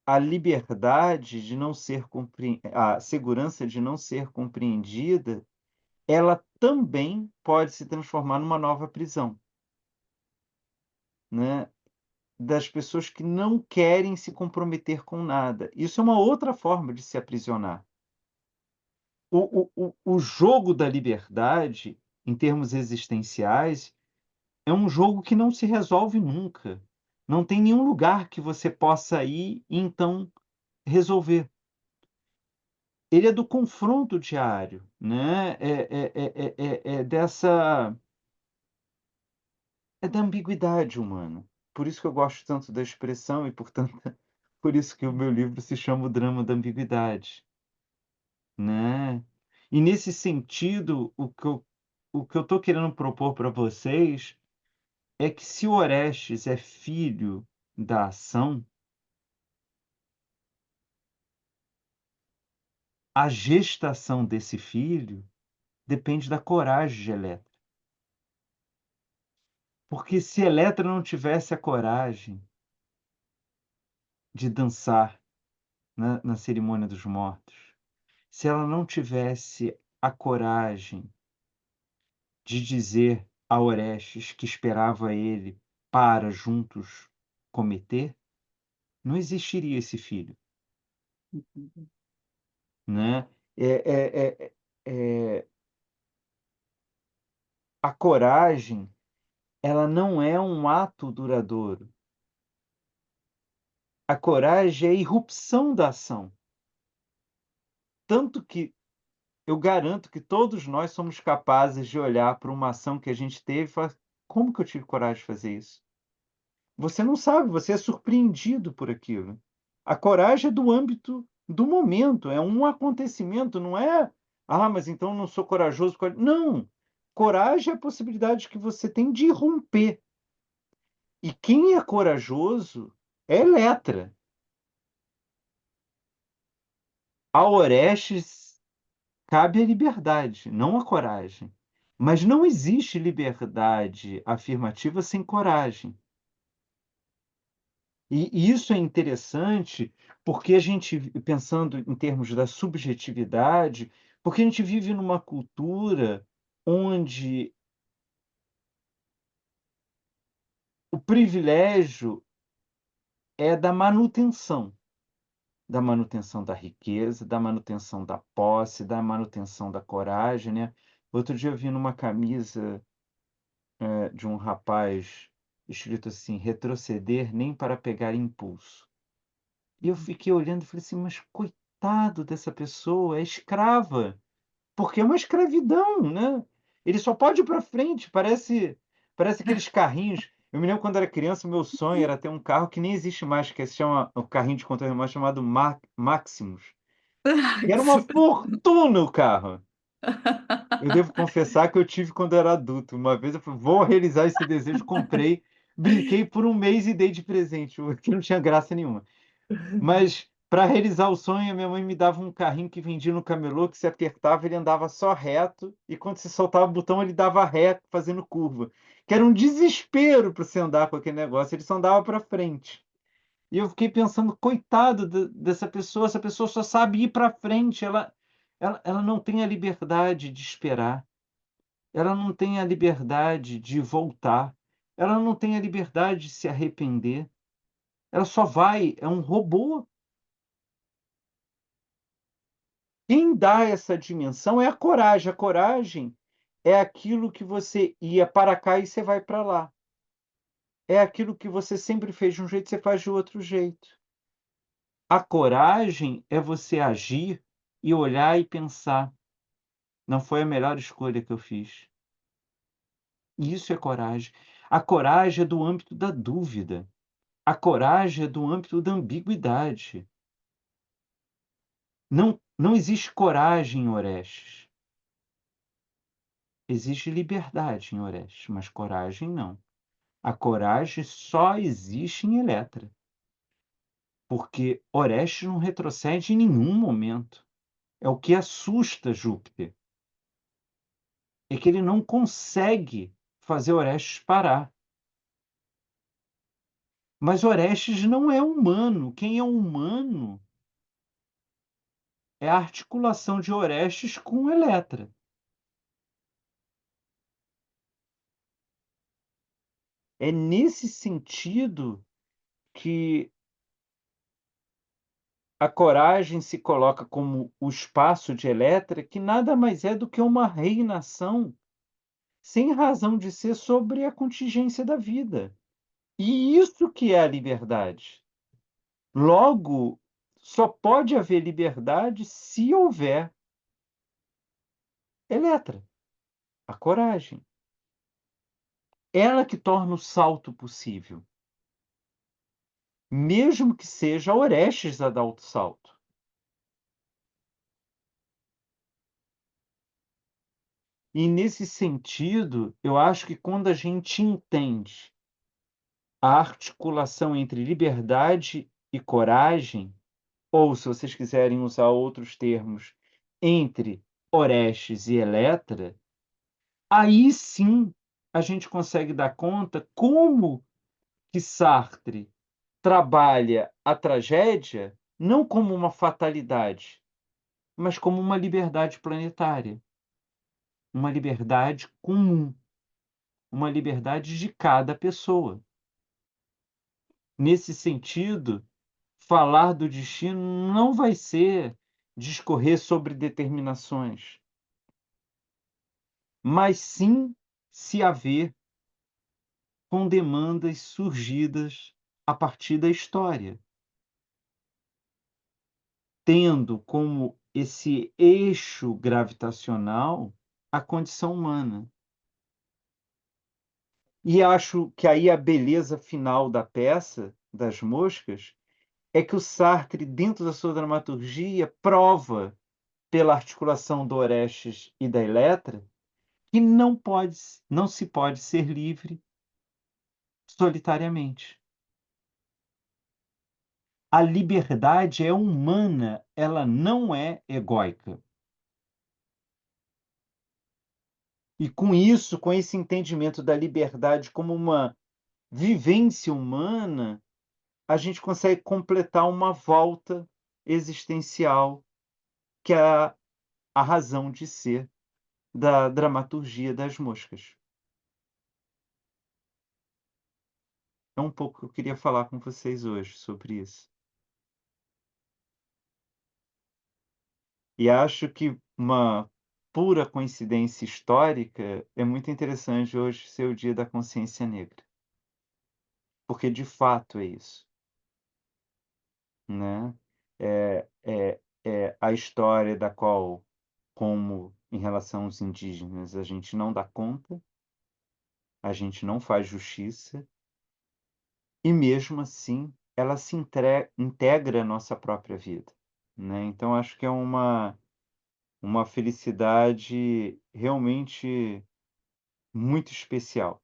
a liberdade de não ser a segurança de não ser compreendida, ela também pode se transformar numa nova prisão, né, das pessoas que não querem se comprometer com nada. Isso é uma outra forma de se aprisionar. O jogo da liberdade, em termos existenciais, é um jogo que não se resolve nunca. Não tem nenhum lugar que você possa ir e então resolver. Ele é do confronto diário, né? É da ambiguidade humana. Por isso que eu gosto tanto da expressão e, portanto, por isso que o meu livro se chama O Drama da Ambiguidade, né. E nesse sentido, o que eu estou querendo propor para vocês é que se o Orestes é filho da ação, a gestação desse filho depende da coragem de Eletra. Porque se Eletra não tivesse a coragem de dançar na cerimônia dos mortos, se ela não tivesse a coragem de dizer a Orestes que esperava ele para juntos cometer, não existiria esse filho, né. É a coragem, ela não é um ato duradouro. A coragem é a irrupção da ação. Tanto que eu garanto que todos nós somos capazes de olhar para uma ação que a gente teve e falar: "Como que eu tive coragem de fazer isso?". Você não sabe, você é surpreendido por aquilo. A coragem é do âmbito do momento, é um acontecimento, não é: "Ah, mas então eu não sou corajoso por causa". Não, coragem é a possibilidade que você tem de romper. E quem é corajoso é Eletra. A Orestes cabe a liberdade, não a coragem. Mas não existe liberdade afirmativa sem coragem. E isso é interessante porque a gente, pensando em termos da subjetividade, porque a gente vive numa cultura onde o privilégio é da manutenção da riqueza, da manutenção da posse, da manutenção da coragem, né. Outro dia eu vi numa camisa, de um rapaz, escrito assim: "Retroceder nem para pegar impulso". E eu fiquei olhando e falei assim: "Mas coitado dessa pessoa, é escrava", porque é uma escravidão, né. Ele só pode ir para frente, parece aqueles carrinhos. Eu me lembro quando era criança, o meu sonho era ter um carro que nem existe mais, que se chama o carrinho de controle remoto chamado Maximus, e era uma fortuna o carro. Eu devo confessar que eu tive quando eu era adulto. Uma vez eu falei: "Vou realizar esse desejo", comprei, brinquei por um mês e dei de presente, o que não tinha graça nenhuma. Mas, para realizar o sonho, a minha mãe me dava um carrinho que vendia no camelô, que se apertava, ele andava só reto, e quando você soltava o botão, ele dava ré, fazendo curva. Que era um desespero para você andar com aquele negócio, ele só andava para frente. E eu fiquei pensando: "Coitado dessa pessoa, essa pessoa só sabe ir para frente, ela não tem a liberdade de esperar, ela não tem a liberdade de voltar, ela não tem a liberdade de se arrepender, ela só vai, é um robô". Quem dá essa dimensão é a coragem é aquilo que você ia para cá e você vai para lá. É aquilo que você sempre fez de um jeito, você faz de outro jeito. A coragem é você agir e olhar e pensar: "Não foi a melhor escolha que eu fiz". Isso é coragem. A coragem é do âmbito da dúvida. A coragem é do âmbito da ambiguidade. Não existe coragem em Orestes. Existe liberdade em Orestes, mas coragem não. A coragem só existe em Eletra, porque Orestes não retrocede em nenhum momento. É o que assusta Júpiter, é que ele não consegue fazer Orestes parar. Mas Orestes não é humano. Quem é humano é a articulação de Orestes com Eletra. É nesse sentido que a coragem se coloca como o espaço de Eletra, que nada mais é do que uma reinação sem razão de ser sobre a contingência da vida. E isso que é a liberdade. Logo, só pode haver liberdade se houver Eletra, a coragem. Ela que torna o salto possível, mesmo que seja Orestes a dar o salto. E nesse sentido, eu acho que quando a gente entende a articulação entre liberdade e coragem, ou se vocês quiserem usar outros termos, entre Orestes e Eletra, aí sim a gente consegue dar conta como que Sartre trabalha a tragédia não como uma fatalidade, mas como uma liberdade planetária, uma liberdade comum, uma liberdade de cada pessoa. Nesse sentido, falar do destino não vai ser discorrer sobre determinações, mas sim se haver com demandas surgidas a partir da história, tendo como esse eixo gravitacional a condição humana. E acho que aí a beleza final da peça, das moscas, é que o Sartre, dentro da sua dramaturgia, prova, pela articulação do Orestes e da Eletra, que não se pode ser livre solitariamente. A liberdade é humana, ela não é egóica. E com isso, com esse entendimento da liberdade como uma vivência humana, a gente consegue completar uma volta existencial, que é a razão de ser da dramaturgia das moscas. É um pouco que eu queria falar com vocês hoje sobre isso. E acho que uma pura coincidência histórica é muito interessante hoje ser o Dia da Consciência Negra, porque de fato é isso, né. É a história da qual, como em relação aos indígenas, a gente não dá conta, a gente não faz justiça, e mesmo assim ela se integra à nossa própria vida, né. Então acho que é uma felicidade realmente muito especial.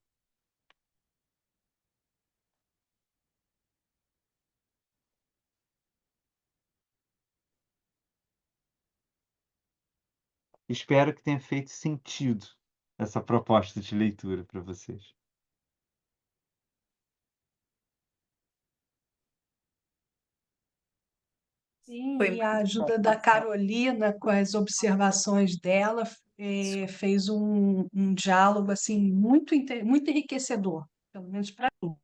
Espero que tenha feito sentido essa proposta de leitura para vocês. Sim, Foi e a muito bom. ajuda da Carolina com as observações dela fez um diálogo assim muito enriquecedor, pelo menos para mim.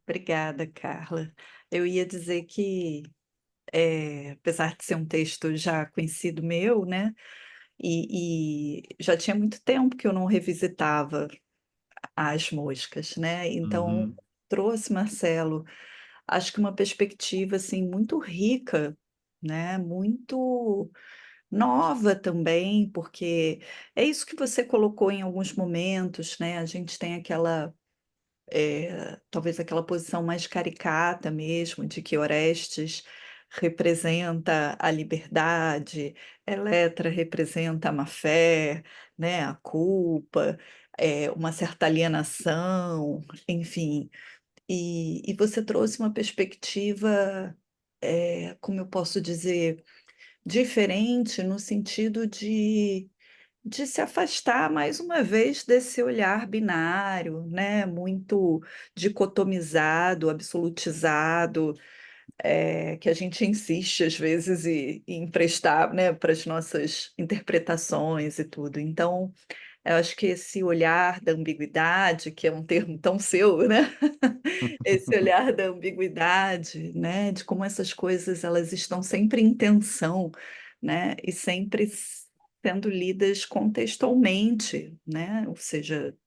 Obrigada, Carla. Eu ia dizer que, apesar de ser um texto já conhecido meu, né, e já tinha muito tempo que eu não revisitava As Moscas, né, então Uhum. trouxe, Marcelo, acho que uma perspectiva, assim, muito rica, né, muito nova também, porque é isso que você colocou em alguns momentos, né, a gente tem aquela talvez aquela posição mais caricata mesmo, de que Orestes representa a liberdade, Eletra representa a má-fé, né, a culpa, uma certa alienação, enfim. E você trouxe uma perspectiva, como eu posso dizer, diferente no sentido de se afastar mais uma vez desse olhar binário, né, muito dicotomizado, absolutizado, que a gente insiste às vezes em emprestar, né, para as nossas interpretações e tudo. Então, eu acho que esse olhar da ambiguidade, que é um termo tão seu, né, esse olhar da ambiguidade, né, de como essas coisas elas estão sempre em tensão, né, e sempre sendo lidas contextualmente, né, ou seja,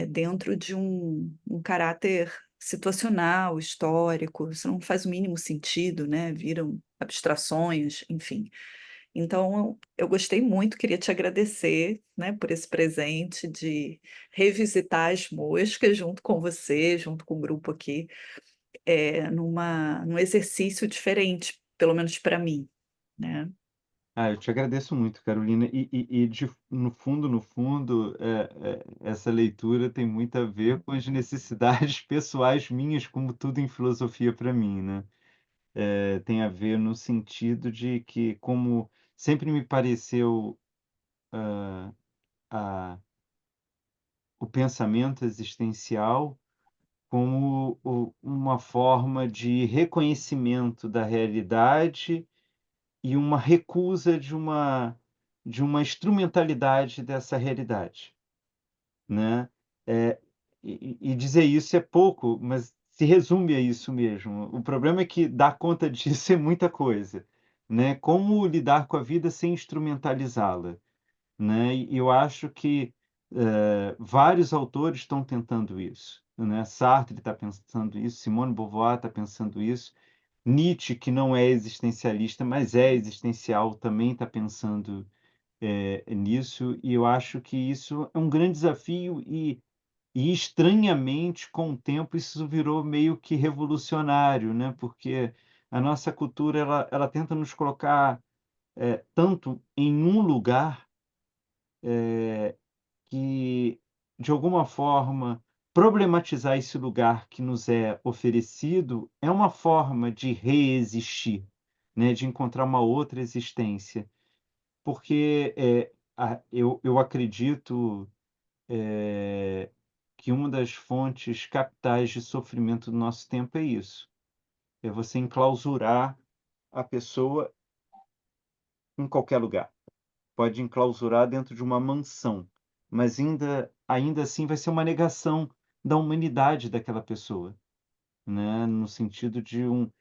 dentro de um caráter situacional, histórico, isso não faz o mínimo sentido, né, viram abstrações, enfim. Então, eu gostei muito, queria te agradecer, né, por esse presente de revisitar As Moscas junto com você, junto com o grupo aqui, num exercício diferente, pelo menos para mim, né. Ah, eu te agradeço muito, Carolina. No fundo, essa leitura tem muito a ver com as necessidades pessoais minhas, como tudo em filosofia para mim, né. Tem a ver no sentido de que, como sempre me pareceu, a o pensamento existencial como uma forma de reconhecimento da realidade e uma recusa de uma instrumentalidade dessa realidade, né. Eh, e dizer isso é pouco, mas se resume a isso mesmo. O problema é que dar conta disso é muita coisa, né. Como lidar com a vida sem instrumentalizá-la, né. E eu acho que, vários autores estão tentando isso, né. Sartre está pensando isso, Simone de Beauvoir está pensando isso, Nietzsche, que não é existencialista, mas é existencial, também está pensando, nisso, e eu acho que isso é um grande desafio e estranhamente, com o tempo, isso virou meio que revolucionário, né, porque a nossa cultura ela tenta nos colocar, tanto em um lugar, que, de alguma forma, problematizar esse lugar que nos é oferecido é uma forma de reexistir, né, de encontrar uma outra existência. Porque, eu acredito, que uma das fontes capitais de sofrimento do nosso tempo é isso, é você enclausurar a pessoa em qualquer lugar. Pode enclausurar dentro de uma mansão, mas ainda assim vai ser uma negação da humanidade daquela pessoa, né, no sentido de um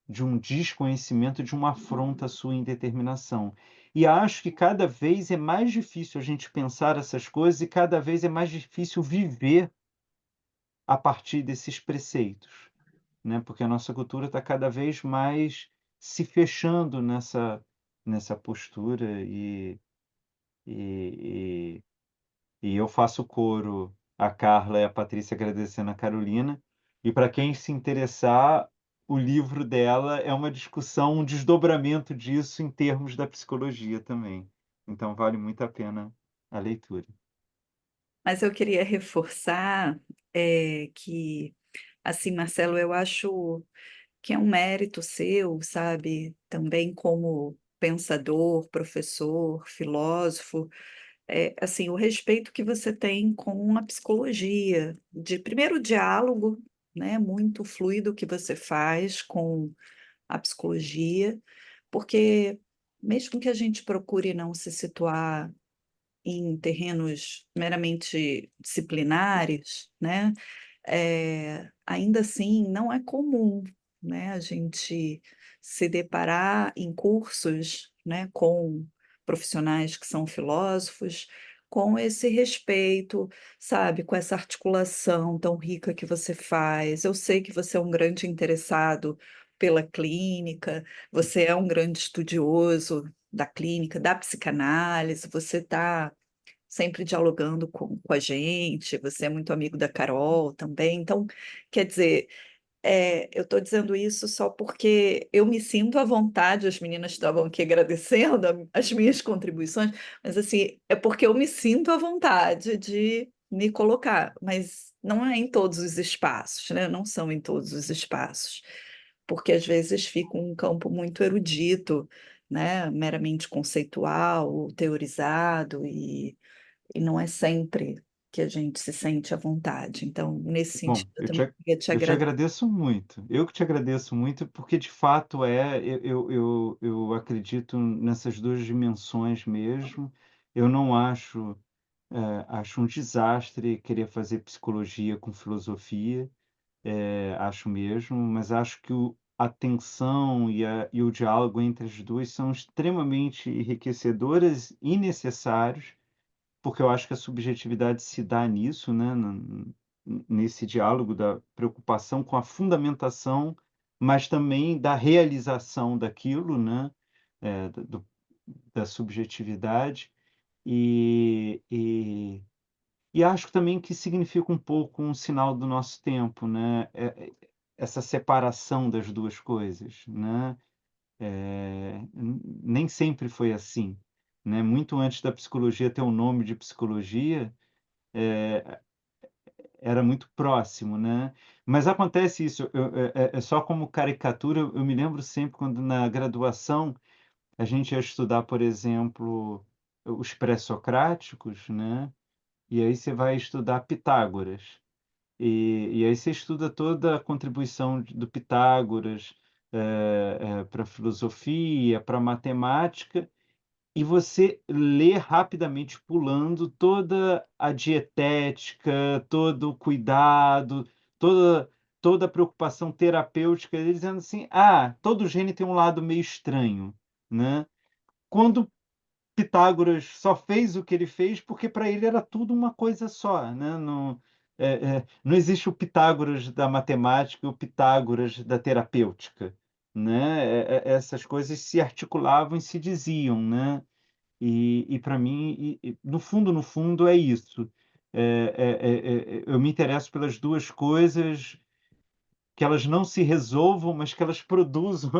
de um desconhecimento, de uma afronta à sua indeterminação. E acho que cada vez é mais difícil a gente pensar essas coisas e cada vez é mais difícil viver a partir desses preceitos, né, porque a nossa cultura está cada vez mais se fechando nessa postura e e eu faço coro a Carla e a Patrícia agradecendo a Carolina, e para quem se interessar, o livro dela é uma discussão, um desdobramento disso em termos da psicologia também. Então vale muito a pena a leitura. Mas eu queria reforçar que, assim, Marcelo, eu acho que é um mérito seu, sabe? Também como pensador, professor, filósofo, assim, o respeito que você tem com a psicologia, de primeiro diálogo, né, muito fluido que você faz com a psicologia, porque mesmo que a gente procure não se situar em terrenos meramente disciplinares, né, ainda assim não é comum, né, a gente se deparar em cursos, né, com profissionais que são filósofos, com esse respeito, sabe, com essa articulação tão rica que você faz. Eu sei que você é um grande interessado pela clínica, você é um grande estudioso da clínica, da psicanálise, você está sempre dialogando com a gente, você é muito amigo da Carol também. Então, quer dizer, eu estou dizendo isso só porque eu me sinto à vontade, as meninas estavam aqui agradecendo as minhas contribuições, mas assim, é porque eu me sinto à vontade de me colocar, mas não é em todos os espaços, né? Não são em todos os espaços, porque às vezes fica um campo muito erudito, né? Meramente conceitual, teorizado, e não é sempre que a gente se sente à vontade. Então, nesse Bom, sentido, eu também queria te eu te agradecer. agradeço muito. Eu que te agradeço muito, porque de fato eu acredito nessas 2 dimensões mesmo. Eu não acho, acho um desastre querer fazer psicologia com filosofia, acho mesmo, mas acho que a tensão e o diálogo entre as 2 são extremamente enriquecedoras e necessários, porque eu acho que a subjetividade se dá nisso, né, nesse diálogo da preocupação com a fundamentação, mas também da realização daquilo, né, da subjetividade. E e e acho também que significa um pouco um sinal do nosso tempo, né, essa separação das 2 coisas, né. Nem sempre foi assim, né, muito antes da psicologia ter o nome de psicologia, era muito próximo, né. Mas acontece isso, só como caricatura, eu me lembro sempre quando na graduação a gente ia estudar, por exemplo, os pré-socráticos, né, e aí você vai estudar Pitágoras. E aí você estuda toda a contribuição do Pitágoras, pra filosofia, para matemática, e você lê rapidamente, pulando toda a dietética, todo o cuidado, toda toda a preocupação terapêutica dele, dizendo assim: "Ah, todo gene tem um lado meio estranho", né. Quando Pitágoras só fez o que ele fez, porque para ele era tudo uma coisa só, né, não existe o Pitágoras da matemática e o Pitágoras da terapêutica, né, essas coisas se articulavam e se diziam, né. E para mim, no fundo é isso. Eu me interesso pelas 2 coisas, que elas não se resolvam, mas que elas produzam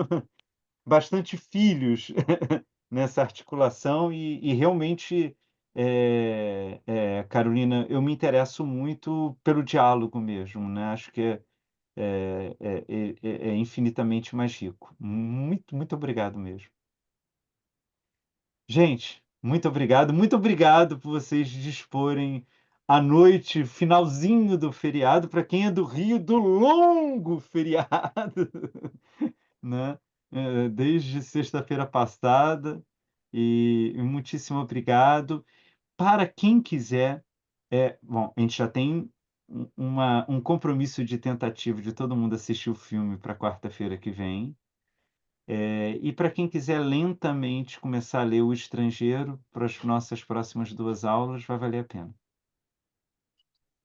bastante filhos nessa articulação e realmente, Carolina, eu me interesso muito pelo diálogo mesmo, né, acho que é infinitamente mais rico. Muito, muito obrigado mesmo. Gente, muito obrigado por vocês disporem à noite, finalzinho do feriado, para quem é do Rio, do longo feriado, né? Desde sexta-feira passada, e muitíssimo obrigado. Para quem quiser, bom, a gente já tem um compromisso de tentativa de todo mundo assistir o filme para quarta-feira que vem. E para quem quiser lentamente começar a ler O Estrangeiro para as nossas próximas 2 aulas, vai valer a pena.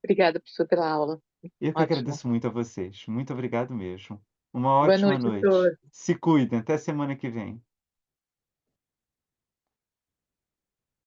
Obrigada, professor, pela aula. Eu que Ótimo. agradeço muito a vocês. Muito obrigado mesmo. Uma Boa ótima noite, noite. doutor. Se cuidem. Até semana que vem.